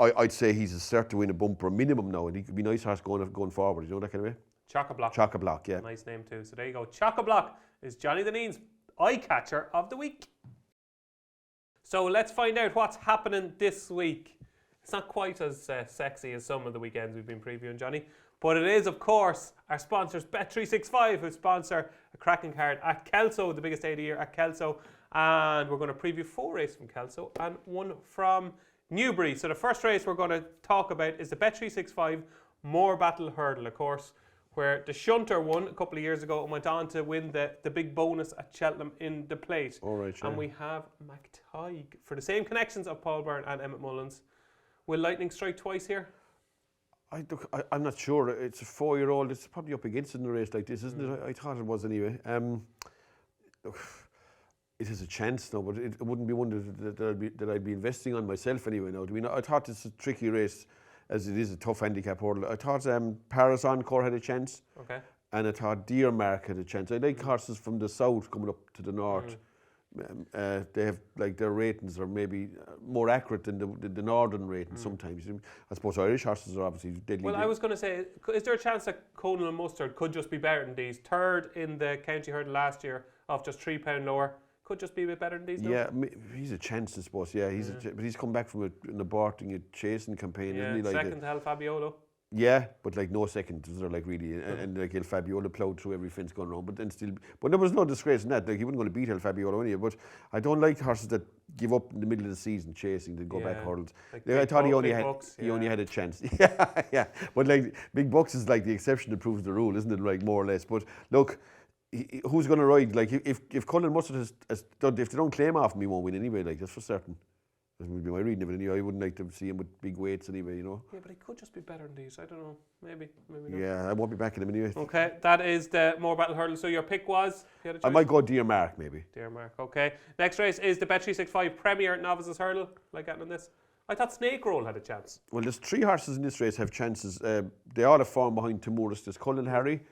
I'd say he's a cert to win a bumper minimum now, and he could be a nice horse going forward. You know that kind of way. Chock-a-Block. Chock-a-Block, yeah. Nice name too. So there you go. Chock-a-Block is Johnny Dineen's Eyecatcher of the Week. So let's find out what's happening this week. It's not quite as sexy as some of the weekends we've been previewing, Johnny. But it is, of course, our sponsors, Bet365, who sponsor a cracking card at Kelso, the biggest day of the year at Kelso. And we're going to preview 4 races from Kelso and 1 from Newbury. So the first race we're going to talk about is the Bet365 More Battle Hurdle, of course, where the Shunter won a couple of years ago and went on to win the big bonus at Cheltenham in the plate. All right, yeah. And we have MacTighe for the same connections of Paul Byrne and Emmett Mullins. Will lightning strike twice here? I'm not sure. It's a 4-year-old. It's probably up against it in a race like this, isn't it? I thought it was anyway. It is a chance now, but it wouldn't be one that I'd be investing on myself anyway. Now, I thought it's a tricky race. as it is a tough handicap hurdle. I thought Paris Encore had a chance. Okay. And I thought Deermark had a chance. I like horses from the south coming up to the north. They have like their ratings are maybe more accurate than the northern ratings sometimes. I suppose Irish horses are obviously deadly. Well, I was going to say, is there a chance that Conal and Mustard could just be better than these? Third in the county hurdle last year, off just £3 lower. Could just be a bit better than these. Yeah, he's a chance, I suppose. Yeah, but he's come back from an aborting a chasing campaign. Yeah, isn't he? Like second to El Fabiolo. Yeah, but like no second, they're like really, and like El Fabiolo ploughed through every fence going around, but then still, but there was no disgrace in that. Like he wasn't going to beat El Fabiolo anyway. But I don't like horses that give up in the middle of the season chasing, then go back hurdles. Like I thought he only had a chance. Yeah. But like Big Bucks is like the exception that proves the rule, isn't it? Like more or less. But look, who's going to ride? Like if Cullen Mustard has done, if they don't claim off him, he won't win anyway. Like that's for certain. That would be my reading of it anyway. I wouldn't like to see him with big weights anyway, you know. Yeah, but he could just be better than these. I don't know. Maybe not. Yeah, I won't be backing him anyway. Okay, that is the More Battle Hurdle. So your pick was? I might go Deermark maybe. Deermark, okay. Next race is the Bet365 Premier Novices Hurdle. Like getting on this? I thought Snake Roll had a chance. Well, there's 3 horses in this race have chances. They all have form behind Timurus. There's Cullen Harry,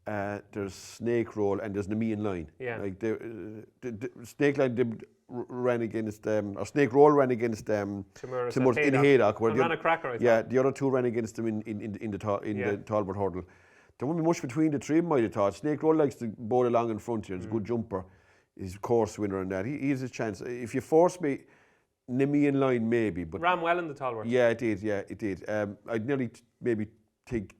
there's Snake Roll, and there's Nemean Line. Yeah. Like the Snake Line ran against or Snake Roll ran against Timurus in Haydock. And ran a cracker, yeah, the other 2 ran against them in the Talbot Hurdle. There won't be much between the 3 of them, I'd have thought. Snake Roll likes to bowl along in front here. He's a good jumper. He's a course winner and that. He has a chance. If you force me, Nemean Line maybe. But ran well in the Talbot. Yeah, it did. I'd nearly maybe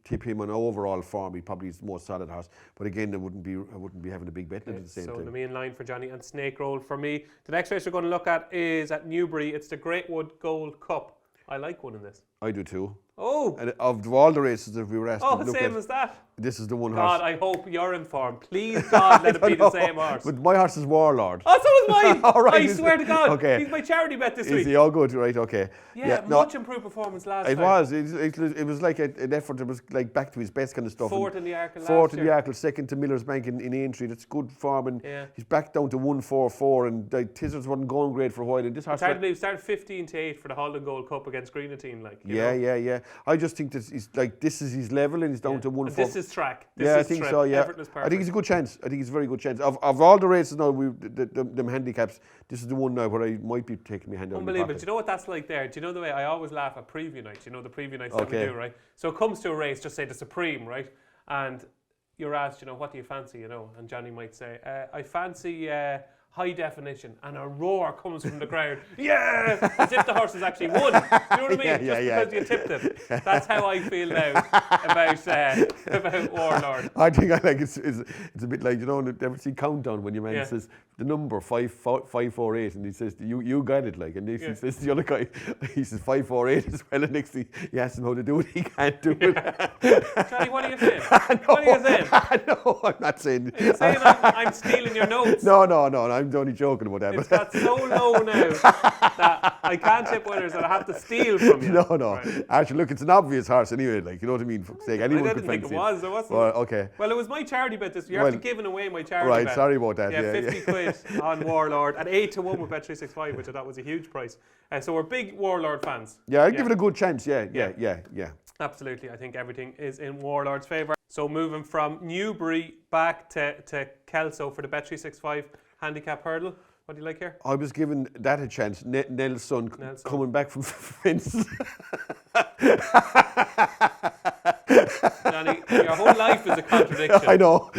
tip him on overall form. He probably is the most solid horse. But again, I wouldn't be having a big bet at the same time. So the main line for Johnny and Snake Roll for me. The next race we're going to look at is at Newbury. It's the Greatwood Gold Cup. I like one in this. I do too. Oh! And of all the races that we were asked to look at, same as that. This is the one God, horse. I hope you're informed. Please, God, let it be the same horse. But my horse is Warlord. Oh, so is mine! All right, I swear to God. Okay. He's my charity bet this week. Is he all good? Right, okay. Yeah, much improved performance last time. It was like an effort. It was like back to his best kind of stuff. Fourth in the Arkle Fourth in the Arkle, second to Miller's Bank in Aintree. That's good form. And he's back down to 144. And Tizzards wasn't going great for a while. And this horse started 15-8 for the Holland Gold Cup against Greenatine. Like, yeah. I just think that he's like this is his level, and he's down to 144. This is track. I think so. Yeah, I think he's a good chance. I think he's a very good chance. Of all the races now, them handicaps, this is the one now where I might be taking my hand out. Unbelievable. Do you know what that's like there? Do you know the way I always laugh at preview nights? You know the preview nights that we do, right? So it comes to a race, just say the Supreme, right? And you're asked, what do you fancy, And Johnny might say, I fancy high definition, and a roar comes from the crowd. Yeah! As if the horse has actually won. Do you know what I mean? Because you tipped him. That's how I feel now about Warlord. I think it's a bit like, never see Countdown when your man says the number 548 and he says, you got it, like, and he says the other guy, he says 548 as well, and next thing he asks him how to do it, he can't do it. Johnny, what are you saying? What are you saying? No, I'm not saying. Are you saying I'm stealing your notes? No, I'm only joking about that. It's got so low now that I can't tip winners that I have to steal from you. No. Right. Actually, look, it's an obvious horse anyway. Like, you know what I mean? For sake, anyone I could didn't think fancy it was. There wasn't. Well, okay. Well, it was my charity bet this. You're actually giving away my charity bet. Right, sorry about that. Yeah, 50 quid on Warlord and 8-1 with Bet365, which I thought was a huge price. So we're big Warlord fans. Yeah, I'd give it a good chance. Yeah. Absolutely. I think everything is in Warlord's favour. So moving from Newbury back to Kelso for the Bet365 handicap hurdle. What do you like here? I was given that a chance. Nelson coming back from fence. Johnny, your whole life is a contradiction. I know.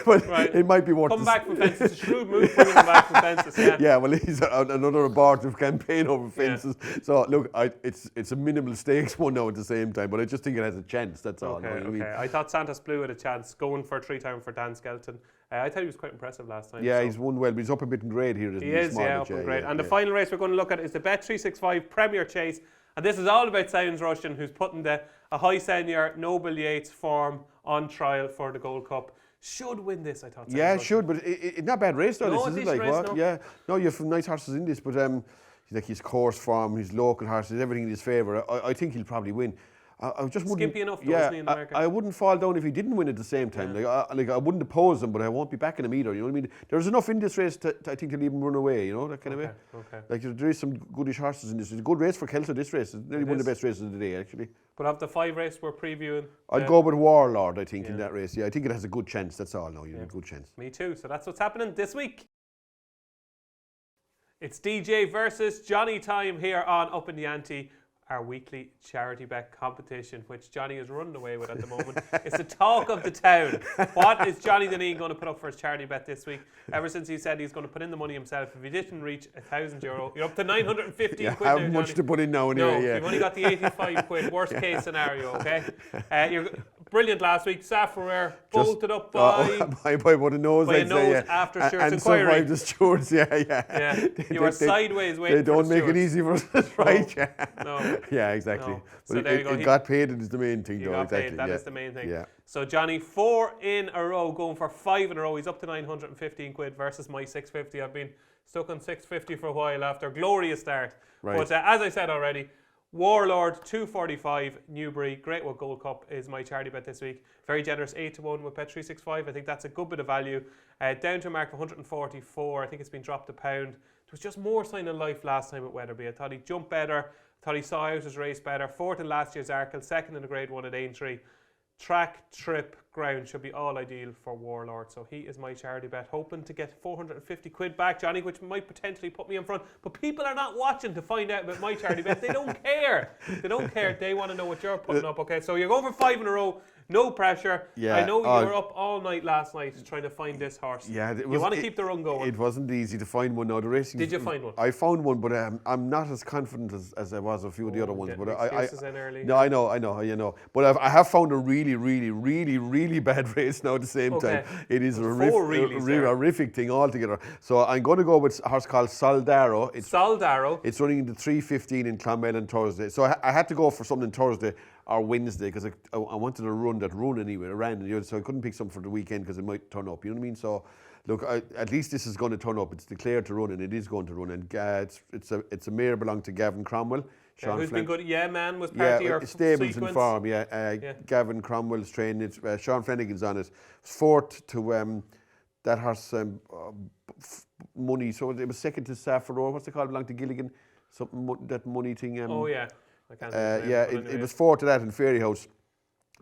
But it might be worth Come back from fences. It's a shrewd move bringing him back from fences. Yeah, well, he's another abortive campaign over fences. Yeah. So, look, it's a minimal stakes one now at the same time, but I just think it has a chance, that's all. Okay. I thought Santos Blue had a chance going for a 3-time for Dan Skelton. I thought he was quite impressive last time. Yeah, he's won well, but he's up a bit in grade here, isn't he? He is, up in grade. And the final race we're going to look at is the Bet365 Premier Chase. And this is all about Sounds Russian, who's putting a high senior Noble Yates form on trial for the Gold Cup. Should win this, I thought. Yeah, should, but it's not a bad race though. No, this is like race, what? No. Yeah, no, you have some nice horses in this, but his course form, his local horses, everything in his favour. I think he'll probably win. I just wouldn't. Skimpy enough, though, isn't he, in the market? I wouldn't fall down if he didn't win at the same time. Yeah. I wouldn't oppose him, but I won't be backing him either. You know what I mean? There's enough in this race I think to leave him run away. You know, that kind of way. Okay. Like there is some goodish horses in this. It's a good race for Kelso. This race is nearly one of the best races of the day, actually. But of the 5 races we're previewing, I'd go with Warlord. I think in that race. Yeah, I think it has a good chance. That's all. No, you have a good chance. Me too. So that's what's happening this week. It's DJ versus Johnny time here on Upping The Ante, our weekly charity bet competition, which Johnny is running away with at the moment. It's the talk of the town. What is Johnny Dineen going to put up for his charity bet this week? Ever since he said he's going to put in the money himself, if he didn't reach €1,000, you're up to 915 quid now, How much Johnny. to put in now anyway? No, you've only got the 85 quid, worst case scenario, okay? You're brilliant last week. Safra bolted up by what a nose, by a nose after Stuart's and inquiry. survived the Stewards, yeah. You are sideways waiting. They don't for the make it Stewards. easy for us, right? No. Yeah, exactly. No. But So there you go. it got paid. It is the main thing, You though. got Exactly. paid. That is the main thing. Yeah. So Johnny, 4 in a row, going for 5 in a row. He's up to 915 quid versus my 650. I've been stuck on 650 for a while after a glorious start. Right. But as I said already, Warlord 245 Newbury Greatwood Gold Cup is my charity bet this week. Very generous 8-1 with bet 365. I think that's a good bit of value. Down to a mark of 144. I think it's been dropped a pound. There was just more sign of life last time at Wetherby. I thought he jumped better. I thought he saw out his race better. 4th in last year's Arkle, 2nd in the Grade 1 at Aintree. Track, trip, ground should be all ideal for Warlord. So he is my charity bet, hoping to get 450 quid back, Johnny, which might potentially put me in front. But people are not watching to find out about my charity bet. They don't care. They don't care. They want to know what you're putting up, okay? So you're going for 5 in a row. No pressure. Yeah, I know you were up all night last night trying to find this horse. Yeah, you want to keep the run going. It wasn't easy to find one now. The racing. Did you find one? I found one, but I'm not as confident as I was a few of the other ones. But No, I know, you know. But I have found a really bad race now at the same time. It is a horrific thing altogether. So I'm going to go with a horse called Soldaro. It's running in the 3:15 in Clonmel on Thursday. So I had to go for something Thursday or Wednesday because I wanted to run anyway, so I couldn't pick something for the weekend because it might turn up, you know what I mean? So look, at least this is going to turn up. It's declared to run and it is going to run, and it's a mare belonged to Gavin Cromwell. Who's been good? Yeah, man, was part of your stables sequence. in farm, Gavin Cromwell's training it. Sean Flanagan's on it. 4th to that horse Money, so it was 2nd to Saffron. What's it called? Belonged to Gilligan, that Money thing. I can't it was 4th to that in Fairy House.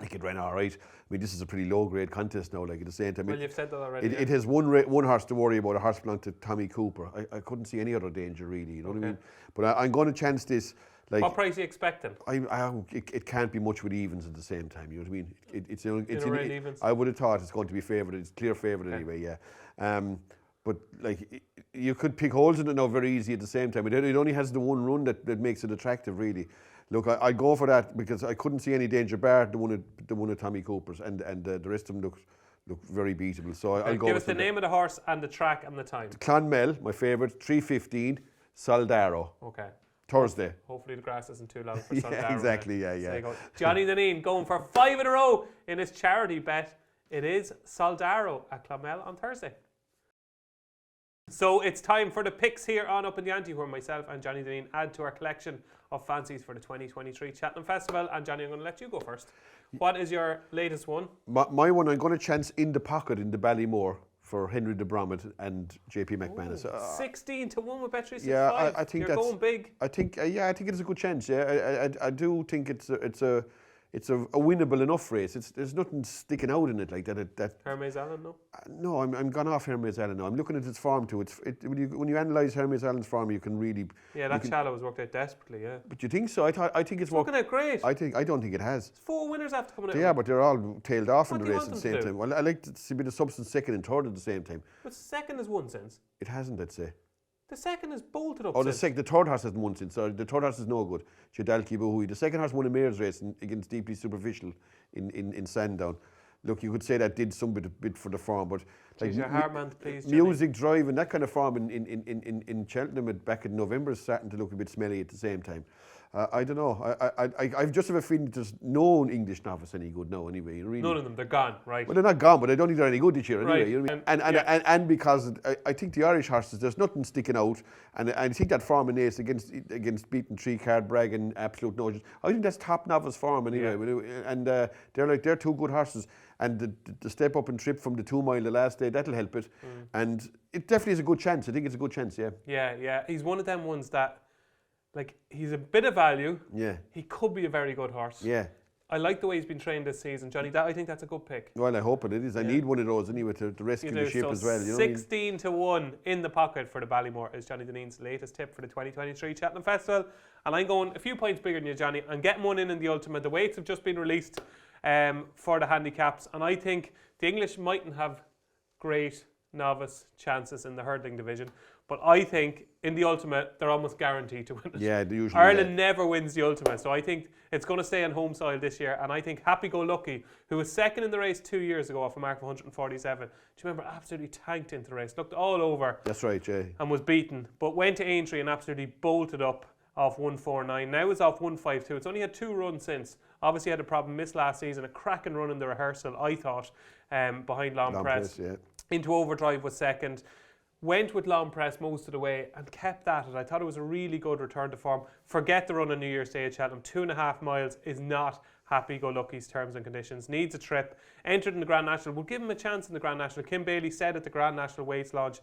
Like it ran all right. I mean, this is a pretty low grade contest now. Like at the same time, well, you've said that already. It has one horse to worry about. A horse belonged to Tommy Cooper. I couldn't see any other danger really. You know what I mean? But I'm going to chance this. Like, what price are you expecting? It can't be much with evens at the same time. You know what I mean? It's around evens. I would have thought it's going to be favoured. It's clear favourite anyway. Yeah. But like you could pick holes in it now very easy at the same time. It only has the one run that makes it attractive really. Look, I go for that because I couldn't see any danger bar the one of Tommy Cooper's and the rest of them look very beatable. So I'll go. Give us the name of the horse and the track and the time. Clonmel, my favourite, 3:15, Soldaro. Okay. Thursday. Hopefully the grass isn't too long for Soldaro. Yeah, exactly. Yeah. So Johnny Dineen going for 5 in a row in his charity bet. It is Soldaro at Clonmel on Thursday. So it's time for the picks here on Upping The Ante, where myself and Johnny Dineen add to our collection of fancies for the 2023 Cheltenham Festival. And Johnny, I'm going to let you go first. What is your latest one? My one, I'm going to chance In the Pocket in the Ballymore for Henry de Bromett and JP McManus. 16 to 1 with Bet365. Yeah, I think you're going big. I think it's a good chance. Yeah, I do think it's a winnable enough race. There's nothing sticking out in it like that. Hermes Allen, no? No, I'm gone off Hermes Allen now. I'm looking at its form too. When you analyse Hermes Allen's form, you can really. Yeah, that shallow has worked out desperately. Yeah. But you think so? I think it's working out great. I don't think it has. 4 winners after coming out. Yeah, but they're all tailed off in the race at the want same them to time. Well, I like to see a bit of substance 2nd and 3rd at the same time. But 2nd has won since. It hasn't, I'd say. The 2nd is bolted up. Oh, the 3rd horse hasn't won since. Sorry, the 3rd horse is no good. Chidalki Buhui. The 2nd horse won a mare's race against Deeply Superficial in Sandown. Look, you could say that did some bit for the form, but like your hard man to please, music drive and that kind of form in Cheltenham back in November is starting to look a bit smelly at the same time. I don't know. I've just have a feeling there's no English novice any good now anyway. Really. None of them, they're gone, right? Well, they're not gone, but I don't think they're any good this year anyway. Right. You know what I mean? And because I think the Irish horses, there's nothing sticking out, and I think that form in Ace against beating Three Card Bragg and Absolute Notions, I think that's top novice form anyway. Yeah. And they're two good horses, and the step up and trip from the 2 mile the last day, that'll help it, and it definitely is a good chance. I think it's a good chance. Yeah. Yeah. He's one of them ones that, like, he's a bit of value. Yeah. He could be a very good horse. Yeah. I like the way he's been trained this season, Johnny. I think that's a good pick. Well, I hope it is. I need one of those anyway to rescue the ship as well. You know 16 to 1 in the pocket for the Ballymore is Johnny Dineen's latest tip for the 2023 Cheltenham Festival. And I'm going a few points bigger than you, Johnny. I'm getting one in the ultimate. The weights have just been released for the handicaps. And I think the English mightn't have great novice chances in the hurdling division. But I think in the ultimate, they're almost guaranteed to win it. Yeah, they usually. Ireland never wins the ultimate, so I think it's going to stay on home soil this year. And I think Happy Go Lucky, who was second in the race 2 years ago off a mark of 147, do you remember, absolutely tanked into the race, looked all over. That's right, yeah. And was beaten, but went to Aintree and absolutely bolted up off 149. Now it's off 152. It's only had 2 runs since. Obviously had a problem, missed last season, a cracking run in the rehearsal, I thought, behind Long Press. Yeah. Into Overdrive was second. Went with Long Press most of the way and kept at it. I thought it was a really good return to form. Forget the run on New Year's Day at Cheltenham. 2.5 miles is not Happy Go Lucky's terms and conditions. Needs a trip. Entered in the Grand National. We'll give him a chance in the Grand National. Kim Bailey said at the Grand National Weights Lodge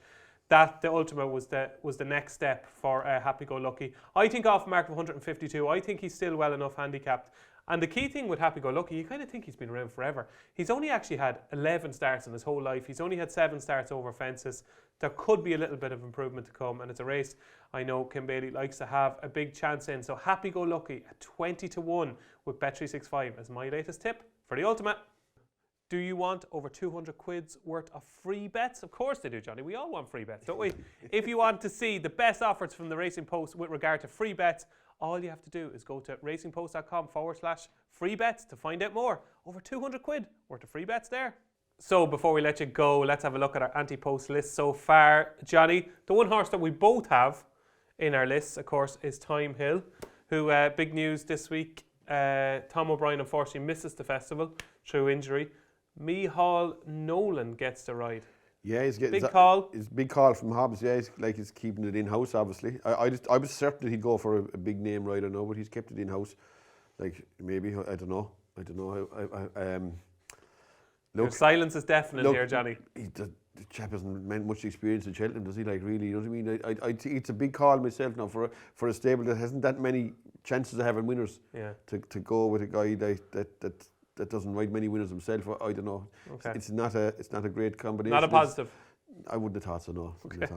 that the ultimate was the next step for Happy Go Lucky. I think off a mark of 152, I think he's still well enough handicapped. And the key thing with Happy Go Lucky, you kind of think he's been around forever. He's only actually had 11 starts in his whole life. He's only had 7 starts over fences. There could be a little bit of improvement to come, and it's a race I know Kim Bailey likes to have a big chance in. So Happy Go Lucky at 20 to 1 with Bet365 as my latest tip for the ultimate. Do you want over 200 quid's worth of free bets? Of course they do, Johnny. We all want free bets, don't we? If you want to see the best offers from the Racing Post with regard to free bets, all you have to do is go to racingpost.com/free bets to find out more. Over 200 quid worth of free bets there. So before we let you go, let's have a look at our Ante-Post list so far. Johnny, the one horse that we both have in our lists, of course, is Time Hill, who, big news this week, Tom O'Brien unfortunately misses the festival through injury. Mihal Nolan gets the ride. Yeah, he's getting big call. It's a big call from Hobbs. Yeah, he's keeping it in house. Obviously, I was certain that he'd go for a big name rider now, but he's kept it in house. Like maybe I don't know. Look, silence is deafening here, Johnny. The chap hasn't much experience in Cheltenham, does he? Like really, you know what I mean? It's a big call myself now for a stable that hasn't that many chances of having winners. Yeah. To go with a guy that doesn't ride many winners himself. I don't know. Okay. It's not a great combination. Not a positive. I wouldn't have thought so. No. Okay.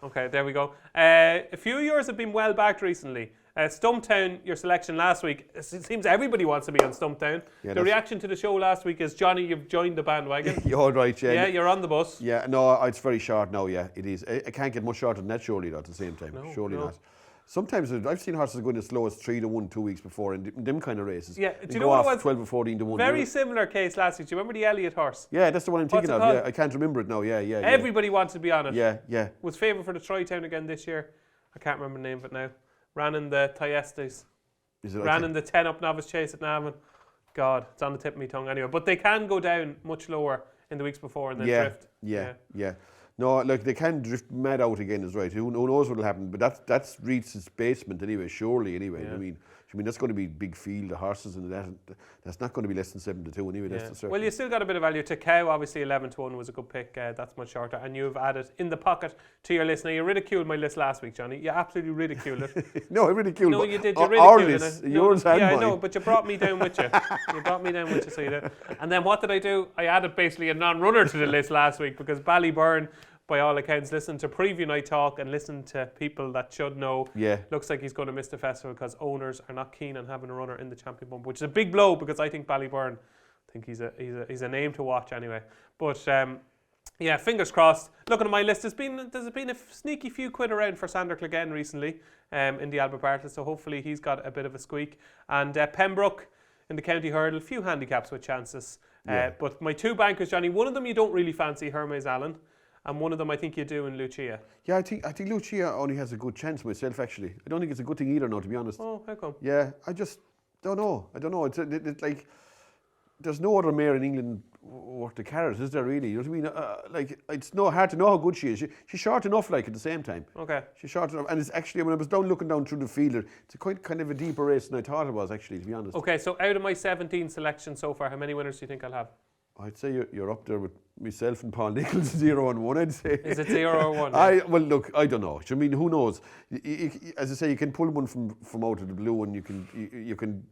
Okay, there we go. A few yours have been well backed recently. Stumptown, your selection last week. It seems everybody wants to be on Stumptown. Yeah, the reaction to the show last week is, Johnny, you've joined the bandwagon. You're all right, yeah. Yeah, you're on the bus. Yeah, no, it's very short now, yeah, it is. It can't get much shorter than that, surely, though, at the same time. No, surely not. Sometimes I've seen horses going as slow as 3 to 1 2 weeks before in them kind of races. Yeah, do you know what it was? 12 or 14 to 1. Very similar case last week. Do you remember the Elliott horse? Yeah, that's the one I'm thinking of. Yeah, I can't remember it now. Yeah. Everybody wants to be on it. Yeah. Was favourite for the Tri-Town again this year. I can't remember the name of it now. Ran in the Thyestes. Ran in the 10 up novice chase at Navan. God, it's on the tip of my tongue anyway. But they can go down much lower in the weeks before and then drift. Yeah. No, like they can drift mad out again, is right. Who knows what'll happen? But that's reached its basement anyway. Surely, anyway. Yeah. I mean that's going to be big field of horses, and that's not going to be less than 7 to 2 anyway. That's well, you still got a bit of value. To Cow, obviously 11 to 1 was a good pick. That's much shorter, and you've added in the pocket to your list. Now you ridiculed my list last week, Johnny. You absolutely ridiculed it. No, I ridiculed. No, you did. You ridiculed it. Yours and mine. Yeah, I know, but you brought me down with you. You brought me down with you, so you did. And then what did I do? I added basically a non-runner to the list last week because Ballyburn, by all accounts, listen to preview night talk and listen to people that should know. Yeah. Looks like he's going to miss the festival because owners are not keen on having a runner in the champion bump, which is a big blow because I think Ballyburn, I think he's a name to watch anyway. But yeah, fingers crossed. Looking at my list, there's been a sneaky few quid around for Sander Clegane recently in the Albert Bartlett, so hopefully he's got a bit of a squeak. And Pembroke in the county hurdle, few handicaps with chances. But my 2 bankers, Johnny, one of them you don't really fancy, Hermes Allen. and one of them I think you do in Lucia. Yeah, I think Lucia only has a good chance myself, actually. I don't think it's a good thing either now, to be honest. Oh, how come? Yeah, I just don't know. I don't know. It's like, there's no other mare in England worth the carrot, is there really? You know what I mean? Like, it's hard to know how good she is. She's short enough, like, at the same time. Okay. She's short enough. And it's actually, when I was looking down through the field, it's a kind of a deeper race than I thought it was, actually, to be honest. Okay, so out of my 17 selections so far, how many winners do you think I'll have? I'd say you're up there with myself and Paul Nichols, 0 and 1, I'd say. Is it 0 or 1? Yeah? Well, look, I don't know. I mean, who knows? As I say, you can pull one from out of the blue, and you can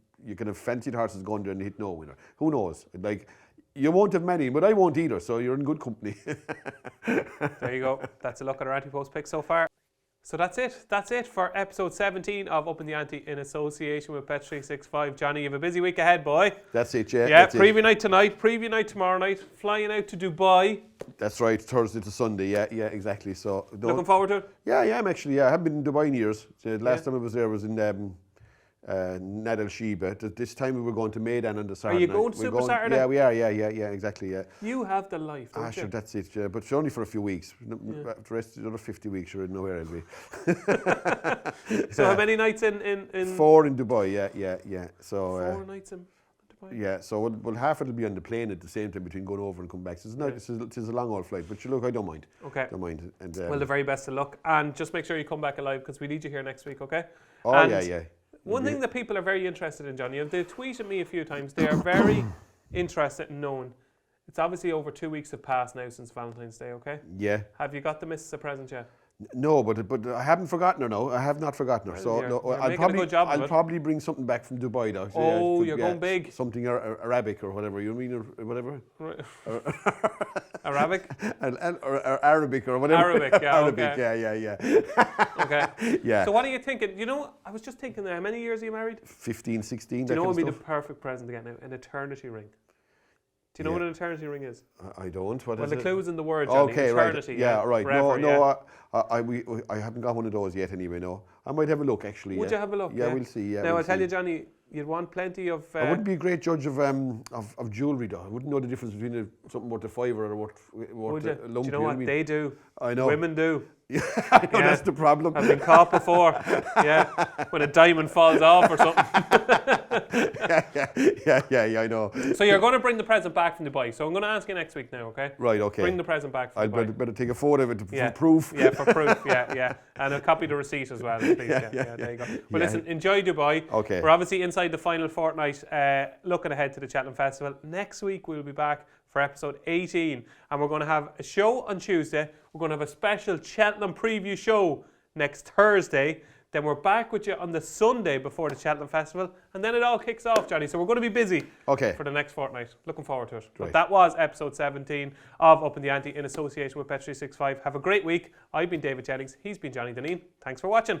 have fancied horses going there and hit no winner. Who knows? Like, you won't have many, but I won't either, so you're in good company. There you go. That's a look at our Ante-Post picks so far. So that's it. That's it for episode 17 of Upping The Ante in association with Bet365. Johnny, you have a busy week ahead, boy. That's it, yeah. Yeah, preview night tonight, preview night tomorrow night, flying out to Dubai. That's right, Thursday to Sunday, yeah, exactly. So Looking forward to it? Yeah, I am actually, yeah. I haven't been in Dubai in years. The last time I was there was in Nad El Sheba. This time we were going to Maidan on the Saturday. Are you going to Super Saturday? Yeah, we are, yeah, exactly, yeah. You have the life, don't you? Sure, that's it, yeah. But it's only for a few weeks. The rest of the other 50 weeks, you're in nowhere, I'll be. So how many nights in 4 in Dubai, yeah. So 4 nights in Dubai? Yeah, so well, half it'll be on the plane at the same time between going over and come back. So it's a long haul flight, but look, I don't mind. Okay. Don't mind. And, well, the very best of luck, and just make sure you come back alive because we need you here next week, okay? Oh, and yeah. One thing that people are very interested in, Johnny, and they've tweeted me a few times, they are very interested in knowing. It's obviously over 2 weeks have passed now since Valentine's Day, okay? Yeah. Have you got the missus a present yet? No, but I haven't forgotten her now. I have not forgotten her. Well, So I'll probably bring something back from Dubai though. Oh, you're going big. Something Arabic or whatever. You mean or whatever? Arabic? or Arabic or whatever. Arabic, yeah. Arabic, okay. yeah. Okay. Yeah. So what are you thinking? You know, I was just thinking, how many years are you married? 15, 16. Do you know what would be the perfect present to get now? An eternity ring. Do you know what an eternity ring is? I don't. What well, is the it? clue's in the word, Johnny. Okay, eternity, right. Yeah, right. Forever, no. I haven't got one of those yet. Anyway, no. I might have a look actually. Would you have a look? Yeah, we'll see. Yeah. Now I'll tell you, Johnny, you'd want plenty of. I wouldn't be a great judge of jewellery though. I wouldn't know the difference between something worth a fiver or worth a lump. Do you know what they do? I know. Women do. Yeah, I know that's the problem. I've been caught before. Yeah, when a diamond falls off or something. yeah, I know. So you're going to bring the present back from Dubai. So I'm going to ask you next week now, okay? Right, okay. Bring the present back from Dubai. I'd better take a photo of it for proof. Yeah, for proof. Yeah, and a copy of the receipt as well, please. Yeah, there you go. Well, listen, enjoy Dubai. Okay. We're obviously inside the final fortnight, looking ahead to the Cheltenham Festival. Next week we'll be back for episode 18, and we're going to have a show on Tuesday. We're going to have a special Cheltenham preview show next Thursday. Then we're back with you on the Sunday before the Cheltenham Festival, and then it all kicks off, Johnny. So we're going to be busy for the next fortnight. Looking forward to it. Right. But that was episode 17 of Upping The Ante in association with Bet365. Have a great week. I've been David Jennings. He's been Johnny Dineen. Thanks for watching.